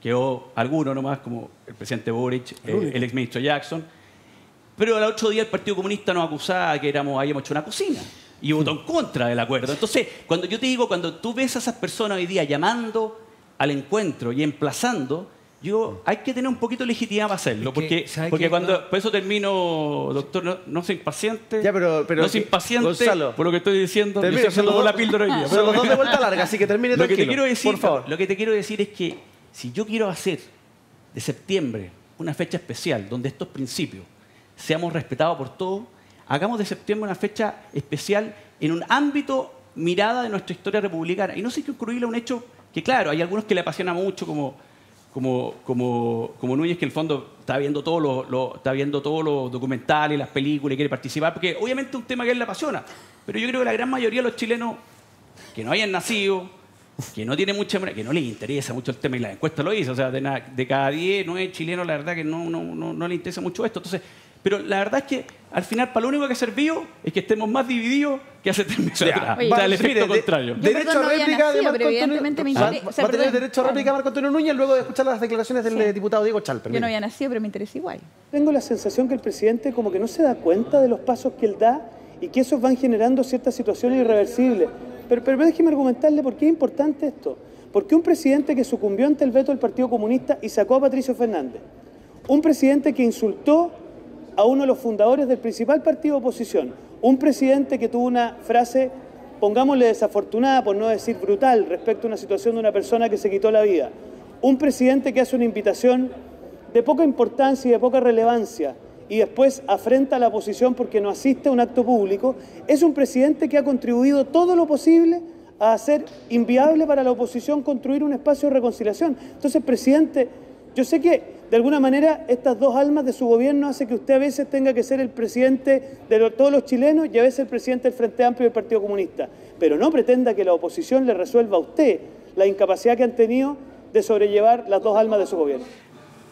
S3: quedó alguno nomás, como el presidente Boric, el exministro Jackson, pero al otro día el Partido Comunista nos acusaba de que habíamos hecho una cocina y votó en contra del acuerdo. Entonces, cuando yo te digo, cuando tú ves a esas personas hoy día llamando al encuentro y emplazando, hay que tener un poquito de legitimidad para hacerlo, porque cuando, por eso termino, doctor, no se impaciente, no se impaciente, Gonzalo, por lo que estoy diciendo, estoy haciendo la píldora hoy día.
S1: Son los dos de vuelta larga, así que termine tranquilo, por favor.
S3: Lo que te quiero decir es que si yo quiero hacer de septiembre una fecha especial donde estos principios seamos respetados por todos, hagamos de septiembre una fecha especial en un ámbito mirada de nuestra historia republicana. Y no sé qué ocurrirle a un hecho que, claro, hay algunos que le apasiona mucho, como Núñez, que en el fondo está viendo todos los documentales, las películas y quiere participar, porque obviamente es un tema que a él le apasiona. Pero yo creo que la gran mayoría de los chilenos que no hayan nacido, que no tienen mucha, que no les interesa mucho el tema, y la encuesta lo dice, o sea, de cada 10, 9 chilenos, la verdad que no les interesa mucho esto. Entonces, pero la verdad es que al final, para lo único que ha servido es que estemos más divididos que hace 3 meses atrás. O sea, el efecto contrario.
S1: Derecho a réplica de Marco Antonio. Va a tener derecho a réplica Marco Antonio Núñez luego de escuchar las declaraciones del diputado Diego Chalper.
S5: Yo no había nacido, pero me interesa igual.
S8: Tengo la sensación que el presidente como que no se da cuenta de los pasos que él da y que esos van generando ciertas situaciones irreversibles. Pero déjeme argumentarle por qué es importante esto. Porque un presidente que sucumbió ante el veto del Partido Comunista y sacó a Patricio Fernández, un presidente que insultó a uno de los fundadores del principal partido de oposición, un presidente que tuvo una frase, pongámosle desafortunada, por no decir brutal, respecto a una situación de una persona que se quitó la vida, un presidente que hace una invitación de poca importancia y de poca relevancia y después afrenta a la oposición porque no asiste a un acto público, es un presidente que ha contribuido todo lo posible a hacer inviable para la oposición construir un espacio de reconciliación. Entonces, presidente, yo sé que de alguna manera estas dos almas de su gobierno hace que usted a veces tenga que ser el presidente de todos los chilenos y a veces el presidente del Frente Amplio y del Partido Comunista. Pero no pretenda que la oposición le resuelva a usted la incapacidad que han tenido de sobrellevar las dos almas de su gobierno.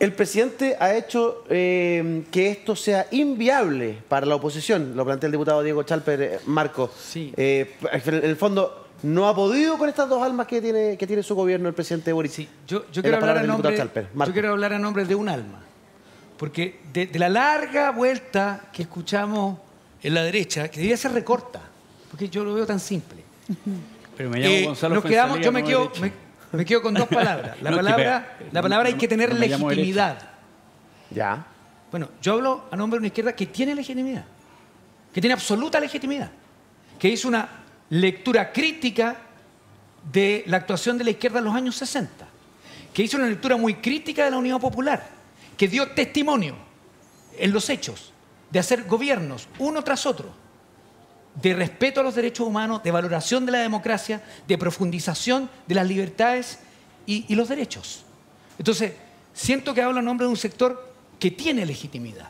S1: El presidente ha hecho que esto sea inviable para la oposición, lo plantea el diputado Diego Chalper, Marco.
S6: Sí.
S1: En el fondo, no ha podido con estas dos almas que tiene su gobierno, el presidente Boric.
S6: Sí. Yo quiero hablar a nombre de un alma. Porque de la larga vuelta que escuchamos en la derecha, que debía ser recorta, porque yo lo veo tan simple.
S3: Pero me llamo Gonzalo
S6: Fuenzalía, yo me quedo con dos palabras. La palabra hay que tener legitimidad.
S1: Ya.
S6: Bueno, yo hablo a nombre de una izquierda que tiene legitimidad, que tiene absoluta legitimidad, que hizo una lectura crítica de la actuación de la izquierda en los años 60, que hizo una lectura muy crítica de la Unidad Popular, que dio testimonio en los hechos de hacer gobiernos uno tras otro, de respeto a los derechos humanos, de valoración de la democracia, de profundización de las libertades y los derechos. Entonces, siento que hablo en nombre de un sector que tiene legitimidad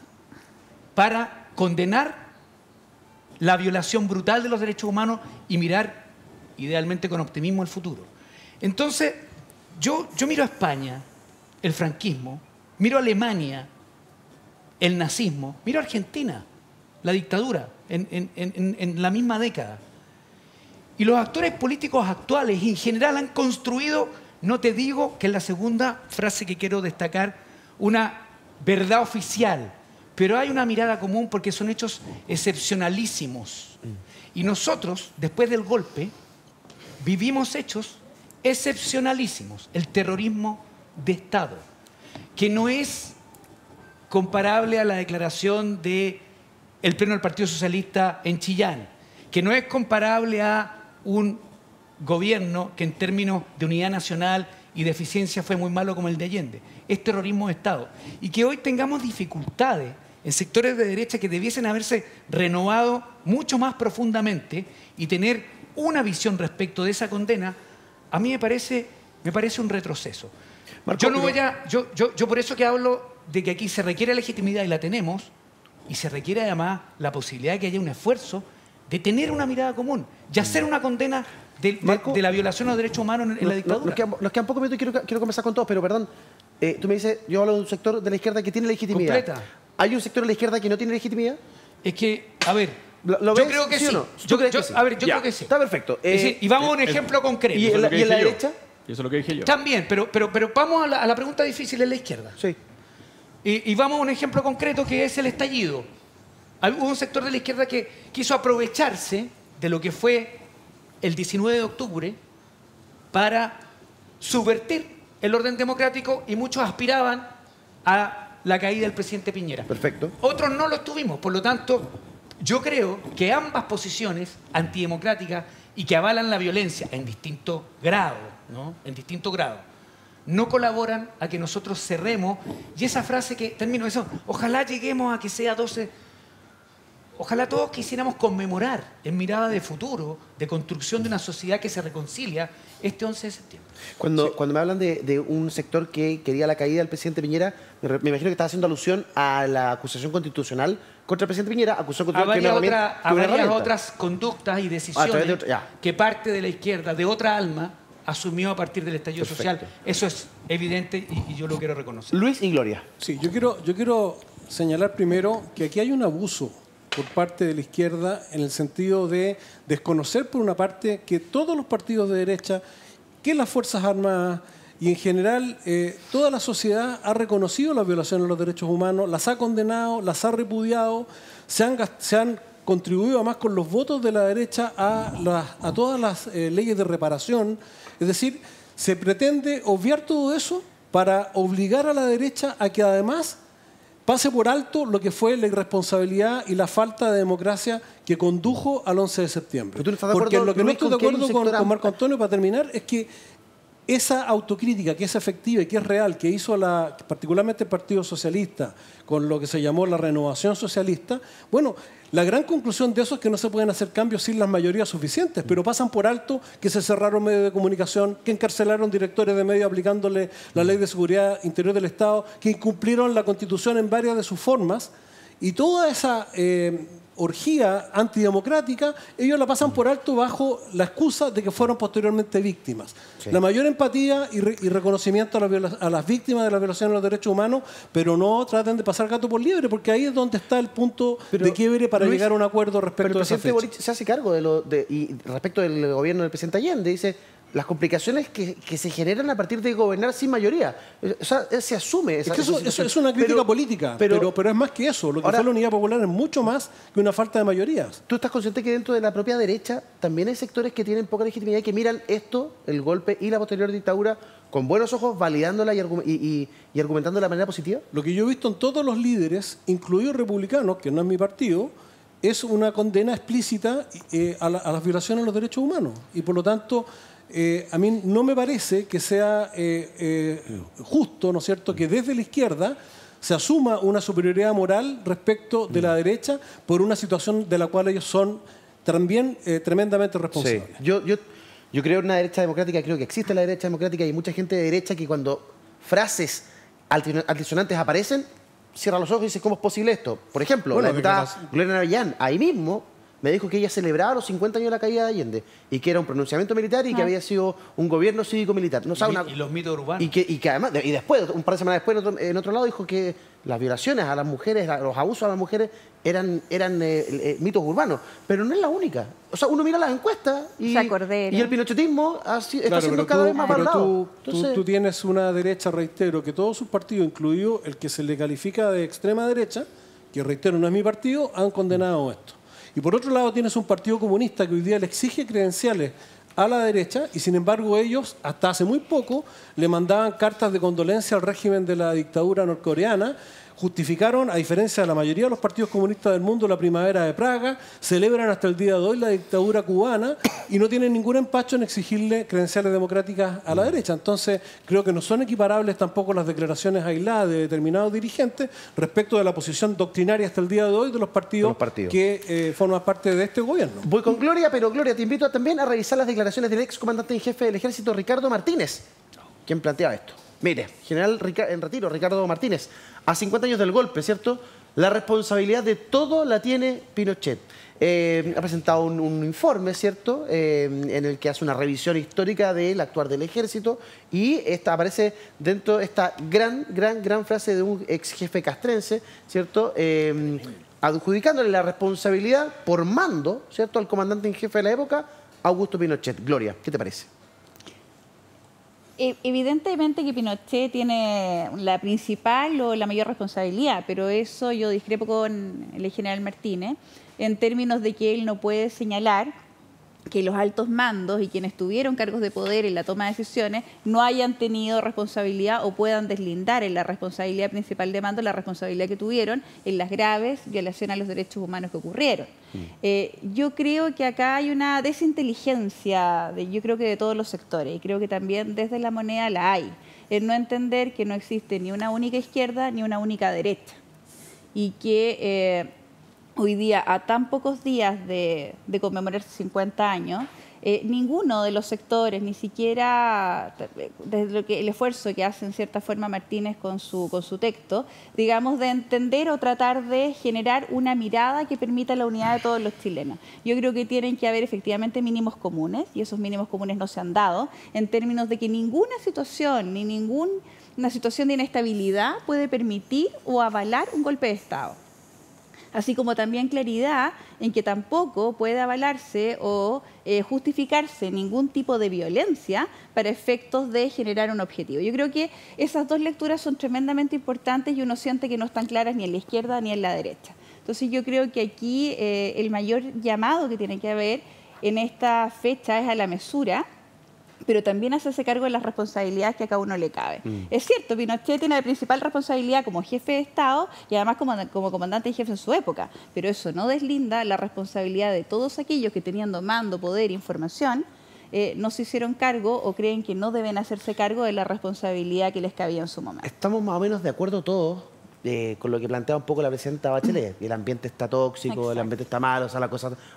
S6: para condenar la violación brutal de los derechos humanos y mirar, idealmente, con optimismo el futuro. Entonces, yo miro a España, el franquismo, miro a Alemania, el nazismo, miro a Argentina, la dictadura, en la misma década. Y los actores políticos actuales, en general, han construido, no te digo que es la segunda frase que quiero destacar, una verdad oficial, pero hay una mirada común porque son hechos excepcionalísimos. Y nosotros, después del golpe, vivimos hechos excepcionalísimos. El terrorismo de Estado, que no es comparable a la declaración del Pleno del Partido Socialista en Chillán, que no es comparable a un gobierno que en términos de unidad nacional y de eficiencia fue muy malo como el de Allende. Es terrorismo de Estado. Y que hoy tengamos dificultades en sectores de derecha que debiesen haberse renovado mucho más profundamente y tener una visión respecto de esa condena, a mí me parece un retroceso.
S1: Marco,
S6: Yo por eso que hablo de que aquí se requiere legitimidad y la tenemos, y se requiere además la posibilidad de que haya un esfuerzo de tener una mirada común y hacer una condena de la violación a los derechos humanos en la dictadura.
S1: Nos quedan pocos minutos y quiero conversar con todos, pero perdón, tú me dices, yo hablo de un sector de la izquierda que tiene legitimidad.
S6: Completa.
S1: ¿Hay un sector de la izquierda que no tiene legitimidad?
S6: Es que, a ver,
S1: ¿Lo
S6: yo
S1: ves,
S6: creo que
S1: sí.
S6: sí.
S1: ¿O no?
S6: Yo
S1: ¿Tú crees que sí?
S6: A ver, yo
S1: Ya,
S6: creo que sí.
S1: Está perfecto.
S6: Y vamos a un ejemplo concreto.
S1: ¿Y en la derecha?
S3: Y eso es lo que dije yo.
S6: También, pero vamos a la pregunta difícil en la izquierda.
S1: Sí.
S6: Y vamos a un ejemplo concreto que es el estallido. Hubo un sector de la izquierda que quiso aprovecharse de lo que fue el 19 de octubre para subvertir el orden democrático y muchos aspiraban a la caída del presidente Piñera.
S1: Perfecto.
S6: Otros no lo tuvimos, por lo tanto, yo creo que ambas posiciones antidemocráticas y que avalan la violencia en distinto grado, no colaboran a que nosotros cerremos. Y esa frase que termino eso, ojalá lleguemos a que sea 12. Ojalá todos quisiéramos conmemorar en mirada de futuro, de construcción de una sociedad que se reconcilia este 11 de septiembre.
S1: Cuando me hablan de un sector que quería la caída del presidente Piñera, me imagino que estaba haciendo alusión a la acusación constitucional contra el presidente Piñera, acusación constitucional
S6: a varias otras conductas y decisiones que parte de la izquierda, de otra alma, asumió a partir del estallido social. Eso es evidente y yo lo quiero reconocer.
S1: Luis y Gloria.
S4: Sí, yo quiero señalar primero que aquí hay un abuso por parte de la izquierda en el sentido de desconocer por una parte que todos los partidos de derecha, que las Fuerzas Armadas y en general toda la sociedad ha reconocido las violaciones de los derechos humanos, las ha condenado, las ha repudiado, se han contribuido además con los votos de la derecha a todas las leyes de reparación. Es decir, se pretende obviar todo eso para obligar a la derecha a que además pase por alto lo que fue la irresponsabilidad y la falta de democracia que condujo al 11 de septiembre. Porque lo que no estoy de acuerdo con Marco Antonio, para terminar, es que esa autocrítica que es efectiva y que es real, que hizo particularmente el Partido Socialista con lo que se llamó la renovación socialista, bueno, la gran conclusión de eso es que no se pueden hacer cambios sin las mayorías suficientes, pero pasan por alto que se cerraron medios de comunicación, que encarcelaron directores de medios aplicándole la Ley de Seguridad Interior del Estado, que incumplieron la Constitución en varias de sus formas, y toda esa orgía antidemocrática, ellos la pasan por alto bajo la excusa de que fueron posteriormente víctimas. Sí. La mayor empatía y reconocimiento a las víctimas de la violación de los derechos humanos, pero no traten de pasar gato por liebre, porque ahí es donde está el punto de quiebre para llegar a un acuerdo respecto a esa fecha.
S1: Pero el presidente Boric se hace cargo y respecto del gobierno del presidente Allende, dice las complicaciones que se generan a partir de gobernar sin mayoría. O sea, se asume esa
S4: situación. Eso es una crítica política, pero es más que eso. Lo que fue la Unidad Popular es mucho más que una falta de mayorías.
S1: ¿Tú estás consciente que dentro de la propia derecha también hay sectores que tienen poca legitimidad y que miran esto, el golpe y la posterior dictadura, con buenos ojos, validándola y argumentando de la manera positiva?
S4: Lo que yo he visto en todos los líderes, incluidos republicanos, que no es mi partido, es una condena explícita a las violaciones de los derechos humanos. Y por lo tanto, a mí no me parece que sea justo, ¿no es cierto?, que desde la izquierda se asuma una superioridad moral respecto de la derecha por una situación de la cual ellos son también tremendamente responsables.
S1: Sí. Yo creo en una derecha democrática, creo que existe la derecha democrática y hay mucha gente de derecha que cuando frases altisonantes aparecen, cierra los ojos y dice, ¿cómo es posible esto? Por ejemplo, la diputada Gloria Navellán, ahí mismo, me dijo que ella celebraba los 50 años de la caída de Allende y que era un pronunciamiento militar y que había sido un gobierno cívico-militar. No,
S6: y los mitos urbanos.
S1: Y que además, y después, un par de semanas después, en otro lado, dijo que las violaciones a las mujeres, los abusos a las mujeres eran mitos urbanos. Pero no es la única. O sea, uno mira las encuestas y el pinochetismo está siendo cada vez más valorado.
S4: Tú tienes una derecha, reitero, que todos sus partidos, incluido el que se le califica de extrema derecha, que reitero no es mi partido, han condenado esto. Y por otro lado tienes un partido comunista que hoy día le exige credenciales a la derecha y sin embargo ellos hasta hace muy poco le mandaban cartas de condolencia al régimen de la dictadura norcoreana, justificaron, a diferencia de la mayoría de los partidos comunistas del mundo, la primavera de Praga, celebran hasta el día de hoy la dictadura cubana y no tienen ningún empacho en exigirle credenciales democráticas a la derecha. Entonces, creo que no son equiparables tampoco las declaraciones aisladas de determinados dirigentes respecto de la posición doctrinaria hasta el día de hoy de los partidos que forman parte de este gobierno.
S1: Voy con Gloria, pero Gloria, te invito también a revisar las declaraciones del ex comandante en jefe del Ejército, Ricardo Martínez, quien planteaba esto. Mire, general en retiro, Ricardo Martínez, a 50 años del golpe, ¿cierto? La responsabilidad de todo la tiene Pinochet. Ha presentado un informe, ¿cierto?, en el que hace una revisión histórica del actuar del ejército y esta aparece dentro de esta gran frase de un ex jefe castrense, ¿cierto?, adjudicándole la responsabilidad por mando, ¿cierto?, al comandante en jefe de la época, Augusto Pinochet. Gloria, ¿qué te parece?
S5: Evidentemente que Pinochet tiene la principal o la mayor responsabilidad, pero eso yo discrepo con el general Martínez en términos de que él no puede señalar que los altos mandos y quienes tuvieron cargos de poder en la toma de decisiones no hayan tenido responsabilidad o puedan deslindar en la responsabilidad principal de mando la responsabilidad que tuvieron en las graves violaciones a los derechos humanos que ocurrieron. Yo creo que acá hay una desinteligencia, yo creo que de todos los sectores, y creo que también desde la moneda la hay, en no entender que no existe ni una única izquierda ni una única derecha, y que hoy día, a tan pocos días de conmemorarse 50 años, ninguno de los sectores, ni siquiera desde el esfuerzo que hace en cierta forma Martínez con su texto, digamos, de entender o tratar de generar una mirada que permita la unidad de todos los chilenos. Yo creo que tienen que haber efectivamente mínimos comunes, y esos mínimos comunes no se han dado, en términos de que ninguna situación, ni ninguna situación de inestabilidad puede permitir o avalar un golpe de Estado. Así como también claridad en que tampoco puede avalarse o justificarse ningún tipo de violencia para efectos de generar un objetivo. Yo creo que esas dos lecturas son tremendamente importantes y uno siente que no están claras ni en la izquierda ni en la derecha. Entonces yo creo que aquí el mayor llamado que tiene que haber en esta fecha es a la mesura, pero también hacerse cargo de las responsabilidades que a cada uno le cabe. Es cierto, Pinochet tiene la principal responsabilidad como jefe de Estado y además como comandante y jefe en su época, pero eso no deslinda la responsabilidad de todos aquellos que teniendo mando, poder, información, no se hicieron cargo o creen que no deben hacerse cargo de la responsabilidad que les cabía en su momento.
S1: Estamos más o menos de acuerdo todos con lo que plantea un poco la presidenta Bachelet. El ambiente está tóxico, exacto, el ambiente está malo,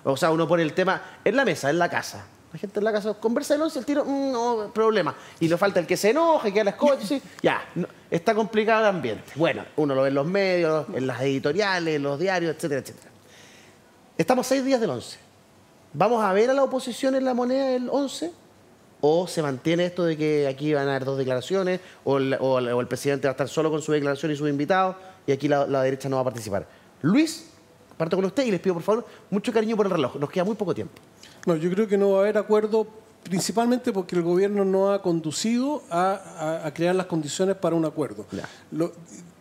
S1: o sea, uno pone el tema en la mesa, en la casa. La gente en la casa conversa el 11, el tiro, no, problema. Y le falta el que se enoje, que a las cosas, ¿sí? Ya, no, está complicado el ambiente. Bueno, uno lo ve en los medios, en las editoriales, en los diarios, etcétera, etcétera. Estamos 6 días del 11. ¿Vamos a ver a la oposición en la moneda del 11? ¿O se mantiene esto de que aquí van a haber 2 declaraciones? ¿O el presidente va a estar solo con su declaración y sus invitados? Y aquí la derecha no va a participar. Luis, parto con usted y les pido, por favor, mucho cariño por el reloj. Nos queda muy poco tiempo.
S4: No, yo creo que no va a haber acuerdo, principalmente porque el gobierno no ha conducido a crear las condiciones para un acuerdo.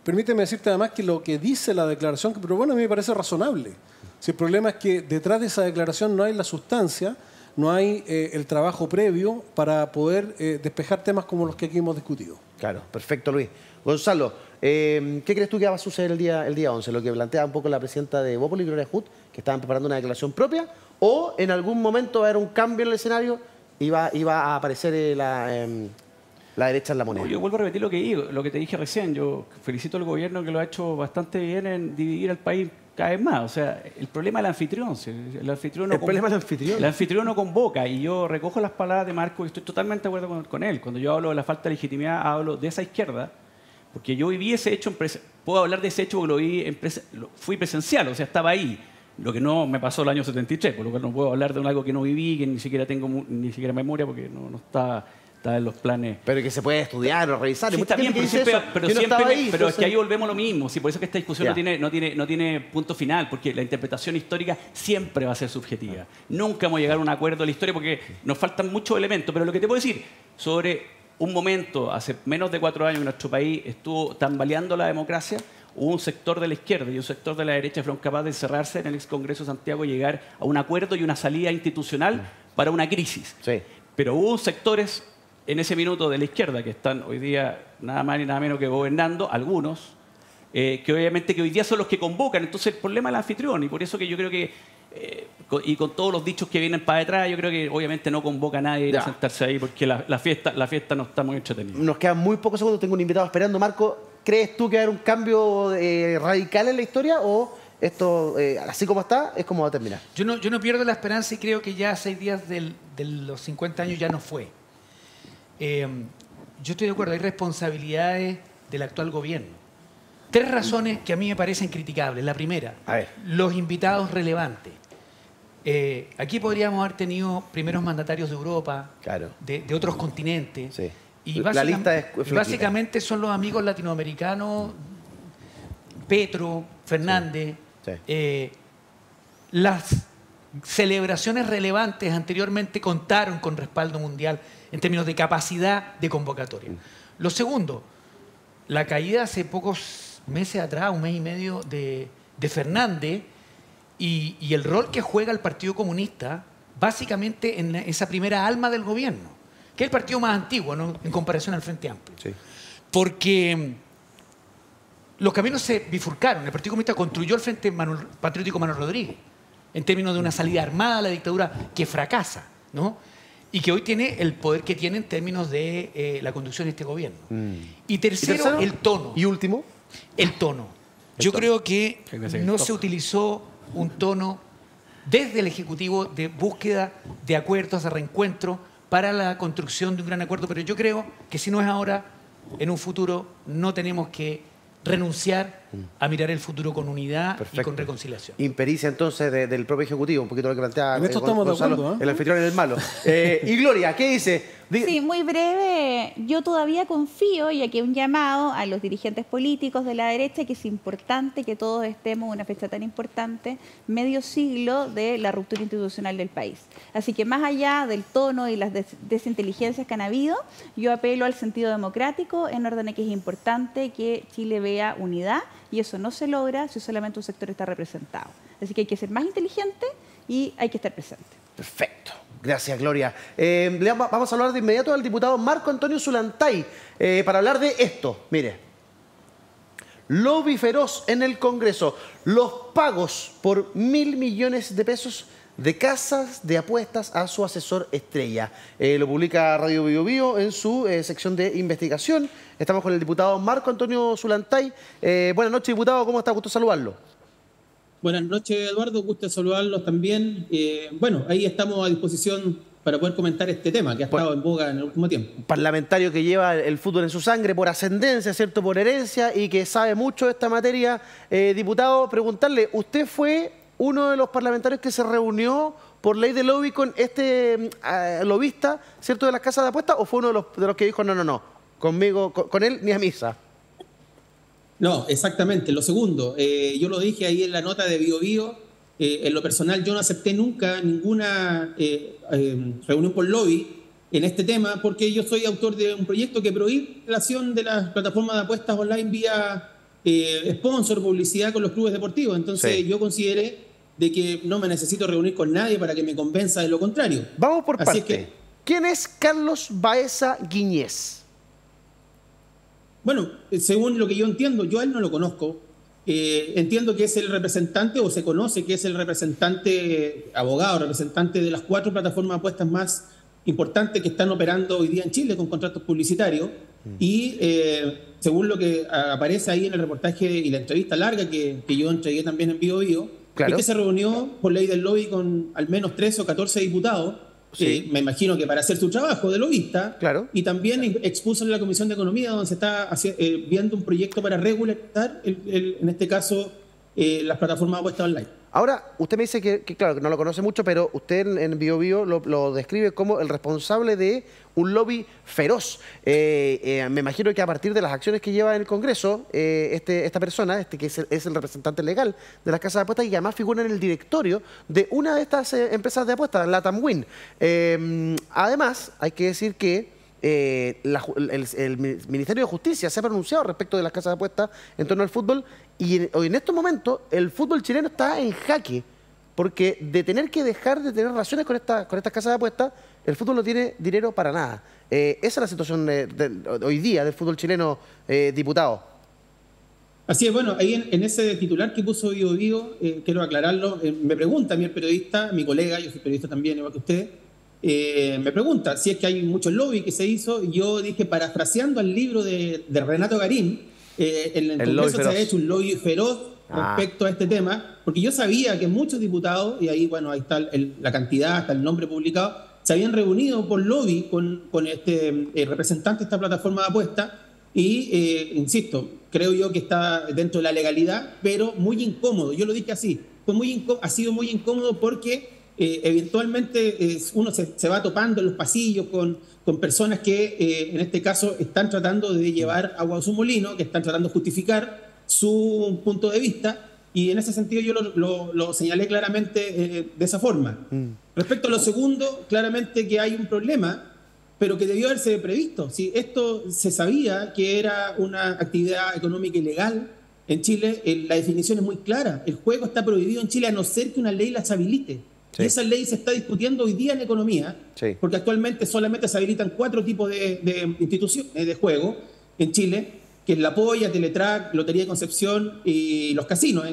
S4: Permíteme decirte además que lo que dice la declaración, pero bueno, a mí me parece razonable. Si el problema es que detrás de esa declaración no hay la sustancia, no hay el trabajo previo para poder despejar temas como los que aquí hemos discutido.
S1: Claro, perfecto, Luis. Gonzalo, ¿qué crees tú que va a suceder el día 11? Lo que plantea un poco la presidenta de Bópoli, Gloria Hood, que estaban preparando una declaración propia, o en algún momento va a haber un cambio en el escenario y va a aparecer la derecha en la moneda.
S3: No, yo vuelvo a repetir lo que te dije recién. Yo felicito al gobierno que lo ha hecho bastante bien en dividir al país cada vez más. O sea, el problema es el anfitrión. El anfitrión no convoca. Y yo recojo las palabras de Marco y estoy totalmente de acuerdo con él. Cuando yo hablo de la falta de legitimidad, hablo de esa izquierda, porque yo viví ese hecho, puedo hablar de ese hecho porque fui presencial, o sea, estaba ahí. Lo que no me pasó el año 73, por lo cual no puedo hablar de algo que no viví, que ni siquiera tengo memoria, porque no está en los planes.
S1: Pero que se puede estudiar o revisar.
S3: Sí, está bien, pero es que ahí volvemos a lo mismo. Sí, por eso es que esta discusión no tiene punto final, porque la interpretación histórica siempre va a ser subjetiva. Nunca vamos a llegar a un acuerdo de la historia porque nos faltan muchos elementos. Pero lo que te puedo decir sobre un momento, hace menos de 4 años, en nuestro país estuvo tambaleando la democracia, hubo un sector de la izquierda y un sector de la derecha que fueron capaces de encerrarse en el ex Congreso de Santiago y llegar a un acuerdo y una salida institucional para una crisis.
S1: Sí.
S3: Pero hubo sectores en ese minuto de la izquierda que están hoy día nada más ni nada menos que gobernando, algunos, que obviamente que hoy día son los que convocan. Entonces el problema es el anfitrión, y por eso que yo creo que, y con todos los dichos que vienen para detrás, yo creo que obviamente no convoca a nadie a ir a sentarse ahí, porque la fiesta no está muy entretenida.
S1: Nos quedan muy pocos segundos, tengo un invitado esperando. Marco, ¿crees tú que va a haber un cambio radical en la historia o esto, así como está, es como va a terminar?
S6: Yo no pierdo la esperanza y creo que ya 6 días de los 50 años ya no fue. Yo estoy de acuerdo, hay responsabilidades del actual gobierno. 3 razones que a mí me parecen criticables. La primera, los invitados relevantes. Aquí podríamos haber tenido primeros mandatarios de Europa,
S1: claro,
S6: de otros continentes.
S1: Sí.
S6: Y
S1: la lista es
S6: básicamente son los amigos latinoamericanos, Petro, Fernández.
S1: Sí. Sí.
S6: Las celebraciones relevantes anteriormente contaron con respaldo mundial en términos de capacidad de convocatoria. Lo segundo, la caída hace pocos meses atrás, un mes y medio, de Fernández y el rol que juega el Partido Comunista básicamente en esa primera alma del gobierno, que es el partido más antiguo, ¿no?, en comparación al Frente Amplio.
S1: Sí.
S6: Porque los caminos se bifurcaron. El Partido Comunista construyó el Frente Patriótico Manuel Rodríguez en términos de una salida armada a la dictadura que fracasa, ¿no?, y que hoy tiene el poder que tiene en términos de la conducción de este gobierno. Y tercero, el tono.
S1: ¿Y último?
S6: El tono. Yo creo que no se utilizó un tono desde el Ejecutivo de búsqueda de acuerdos, de reencuentro para la construcción de un gran acuerdo, pero yo creo que si no es ahora, en un futuro no tenemos que renunciar a mirar el futuro con unidad y con reconciliación.
S1: Impericia entonces del propio Ejecutivo, un poquito lo que plantea
S4: en esto estamos
S1: Gonzalo,
S4: de acuerdo,
S1: el anfitrión en el malo. Y Gloria, ¿qué dice?
S5: Sí, muy breve. Yo todavía confío, y aquí un llamado a los dirigentes políticos de la derecha, que es importante que todos estemos en una fecha tan importante, medio siglo de la ruptura institucional del país. Así que más allá del tono y las desinteligencias que han habido, yo apelo al sentido democrático en orden a que es importante que Chile vea unidad, y eso no se logra si solamente un sector está representado. Así que hay que ser más inteligente y hay que estar presente.
S1: Perfecto. Gracias, Gloria. Vamos a hablar de inmediato al diputado Marco Antonio Zulantay para hablar de esto. Mire, lobby feroz en el Congreso, los pagos por 1.000 millones de pesos de casas de apuestas a su asesor estrella. Lo publica Radio Bio Bio en su sección de investigación. Estamos con el diputado Marco Antonio Zulantay. Buenas noches, diputado. ¿Cómo está? Gusto saludarlo.
S9: Buenas noches, Eduardo. Gusto saludarlos también. Bueno, ahí estamos a disposición para poder comentar este tema que ha estado en boga en el último tiempo. Un
S1: parlamentario que lleva el fútbol en su sangre por ascendencia, ¿cierto?, por herencia, y que sabe mucho de esta materia. Diputado, preguntarle, ¿usted fue uno de los parlamentarios que se reunió por ley de lobby con este lobista, ¿cierto?, de las casas de apuestas, o fue uno de los que dijo no, conmigo, con él ni a misa?
S9: No, exactamente, lo segundo. Yo lo dije ahí en la nota de Bio Bio. En lo personal, yo no acepté nunca ninguna reunión por lobby en este tema, porque yo soy autor de un proyecto que prohíbe la relación de las plataformas de apuestas online vía sponsor, publicidad con los clubes deportivos. Entonces yo consideré de que no me necesito reunir con nadie para que me convenza de lo contrario.
S1: Vamos por parte. ¿Quién es Carlos Baeza Guiñez?
S9: Bueno, según lo que yo entiendo, yo a él no lo conozco. Entiendo que es el representante, o se conoce que es el representante, abogado, representante de las 4 plataformas de apuestas más importantes que están operando hoy día en Chile con contratos publicitarios. Y según lo que aparece ahí en el reportaje y la entrevista larga que yo entregué también en Bio Bio, es que se reunió por ley del lobby con al menos 13 o 14 diputados. Sí. Me imagino que para hacer su trabajo de lobista, y también expuso en la Comisión de Economía, donde se está viendo un proyecto para regularizar, en este caso, las plataformas de apuestas online.
S1: Ahora, usted me dice que claro, que no lo conoce mucho, pero usted en Bio Bio lo describe como el responsable de un lobby feroz. Me imagino que a partir de las acciones que lleva en el Congreso, esta persona, que es el representante legal de las casas de apuestas, y además figura en el directorio de una de estas empresas de apuestas, LATAM Win. Además, hay que decir que el Ministerio de Justicia se ha pronunciado respecto de las casas de apuestas en torno al fútbol, y en estos momentos el fútbol chileno está en jaque porque de tener que dejar de tener relaciones con estas casas de apuestas, el fútbol no tiene dinero para nada. Esa es la situación hoy día del fútbol chileno, diputado.
S9: Así es, bueno, ahí en ese titular que puso Bio Bio, quiero aclararlo, me pregunta a mí el periodista, mi colega, yo soy periodista también, igual que usted, me pregunta si es que hay mucho lobby que se hizo, y yo dije, parafraseando al libro de Renato Garín, en el Congreso se ha hecho un lobby feroz respecto a este tema, porque yo sabía que muchos diputados, y ahí, bueno, ahí está la cantidad, está el nombre publicado, se habían reunido por lobby con este representante de esta plataforma de apuestas, y, insisto, creo yo que está dentro de la legalidad, pero muy incómodo. Yo lo dije así, ha sido muy incómodo porque eventualmente uno se va topando en los pasillos con personas que en este caso están tratando de llevar agua a su molino, que están tratando de justificar su punto de vista, y en ese sentido yo lo señalé claramente de esa forma. Respecto a lo segundo, claramente que hay un problema, pero que debió haberse previsto. Si esto se sabía que era una actividad económica ilegal en Chile, la definición es muy clara. El juego está prohibido en Chile a no ser que una ley las habilite. Sí. Y esa ley se está discutiendo hoy día en economía, porque actualmente solamente se habilitan 4 tipos de instituciones de juego en Chile, que es la Polla, Teletrack, Lotería de Concepción y los casinos,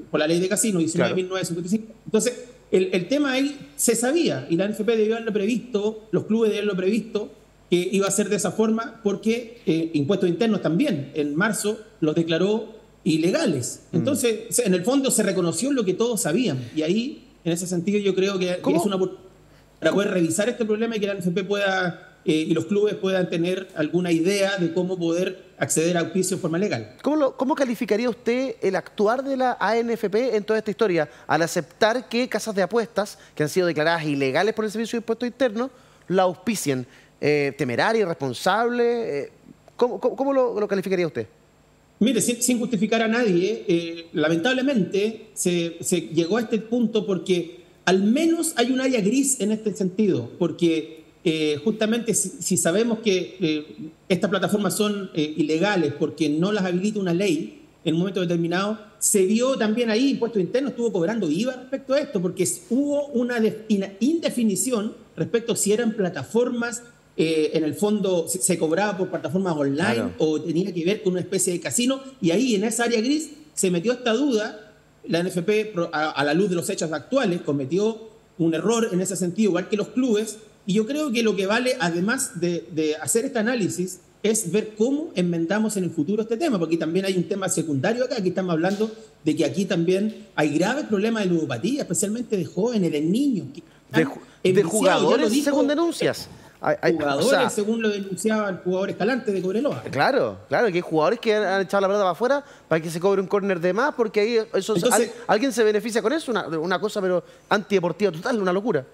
S9: por la ley de casinos, 19.955. Entonces, el tema ahí se sabía, y la NFP debió haberlo previsto, los clubes debían haberlo previsto, que iba a ser de esa forma, porque impuestos internos también, en marzo, los declaró ilegales. Entonces, en el fondo se reconoció lo que todos sabían, y ahí, en ese sentido, yo creo que es una oportunidad para poder revisar este problema y que la NFP pueda, y los clubes puedan tener alguna idea de cómo poder acceder a auspicio de forma legal.
S1: ¿Cómo calificaría usted el actuar de la ANFP en toda esta historia al aceptar que casas de apuestas que han sido declaradas ilegales por el Servicio de Impuestos Internos la auspicien? ¿Temeraria, irresponsable? ¿Cómo lo calificaría usted?
S9: Mire, sin justificar a nadie, lamentablemente se llegó a este punto porque al menos hay un área gris en este sentido, porque justamente si sabemos que estas plataformas son ilegales porque no las habilita una ley en un momento determinado, se vio también ahí, Impuestos Internos estuvo cobrando IVA respecto a esto, porque hubo una indefinición respecto a si eran plataformas, en el fondo se cobraba por plataformas online o tenía que ver con una especie de casino, y ahí en esa área gris se metió esta duda. La NFP, a la luz de los hechos actuales, cometió un error en ese sentido, igual que los clubes. Y yo creo que lo que vale, además de hacer este análisis, es ver cómo enmendamos en el futuro este tema, porque también hay un tema secundario acá. Aquí estamos hablando de que aquí también hay graves problemas de ludopatía, especialmente de jóvenes, de niños.
S1: De jugadores, según denuncias.
S9: Hay jugadores, según lo denunciaba el jugador Escalante de Cobreloa.
S1: Claro, que hay jugadores que han echado la pelota para afuera para que se cobre un córner de más, porque ahí alguien se beneficia con eso, una cosa pero antideportiva total, una locura.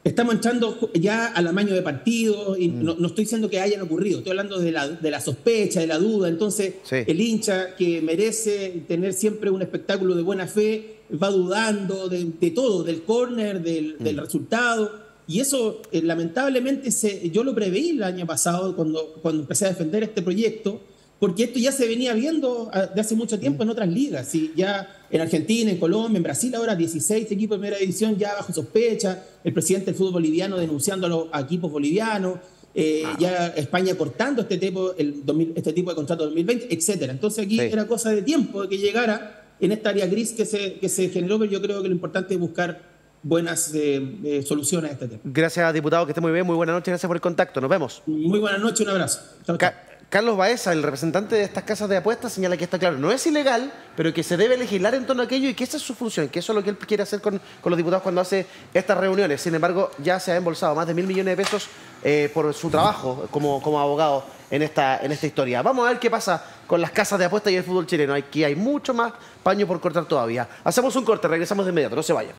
S9: Estamos entrando ya al amaño de partidos, y no estoy diciendo que hayan ocurrido, estoy hablando de la sospecha, de la duda. Entonces, el hincha que merece tener siempre un espectáculo de buena fe va dudando de todo, del córner, del resultado. Y eso, lamentablemente, yo lo preveí el año pasado cuando empecé a defender este proyecto, porque esto ya se venía viendo de hace mucho tiempo en otras ligas. ¿Sí? Ya en Argentina, en Colombia, en Brasil, ahora 16 equipos de primera división ya bajo sospecha, el presidente del fútbol boliviano denunciando a equipos bolivianos, ya España cortando este tipo de contrato 2020, etc. Entonces aquí era cosa de tiempo de que llegara en esta área gris que se generó, pero yo creo que lo importante es buscar buenas soluciones a este tema.
S1: Gracias, diputado, que esté muy bien, muy buenas noches, gracias por el contacto, nos vemos.
S9: Muy buenas noches, un abrazo. Chau, chau.
S1: Carlos Baeza, el representante de estas casas de apuestas, señala que está claro, no es ilegal, pero que se debe legislar en torno a aquello y que esa es su función, que eso es lo que él quiere hacer con los diputados cuando hace estas reuniones. Sin embargo, ya se ha embolsado más de 1.000 millones de pesos por su trabajo como abogado en esta historia. Vamos a ver qué pasa con las casas de apuestas y el fútbol chileno. Aquí hay mucho más paño por cortar todavía. Hacemos un corte, regresamos de inmediato, no se vayan.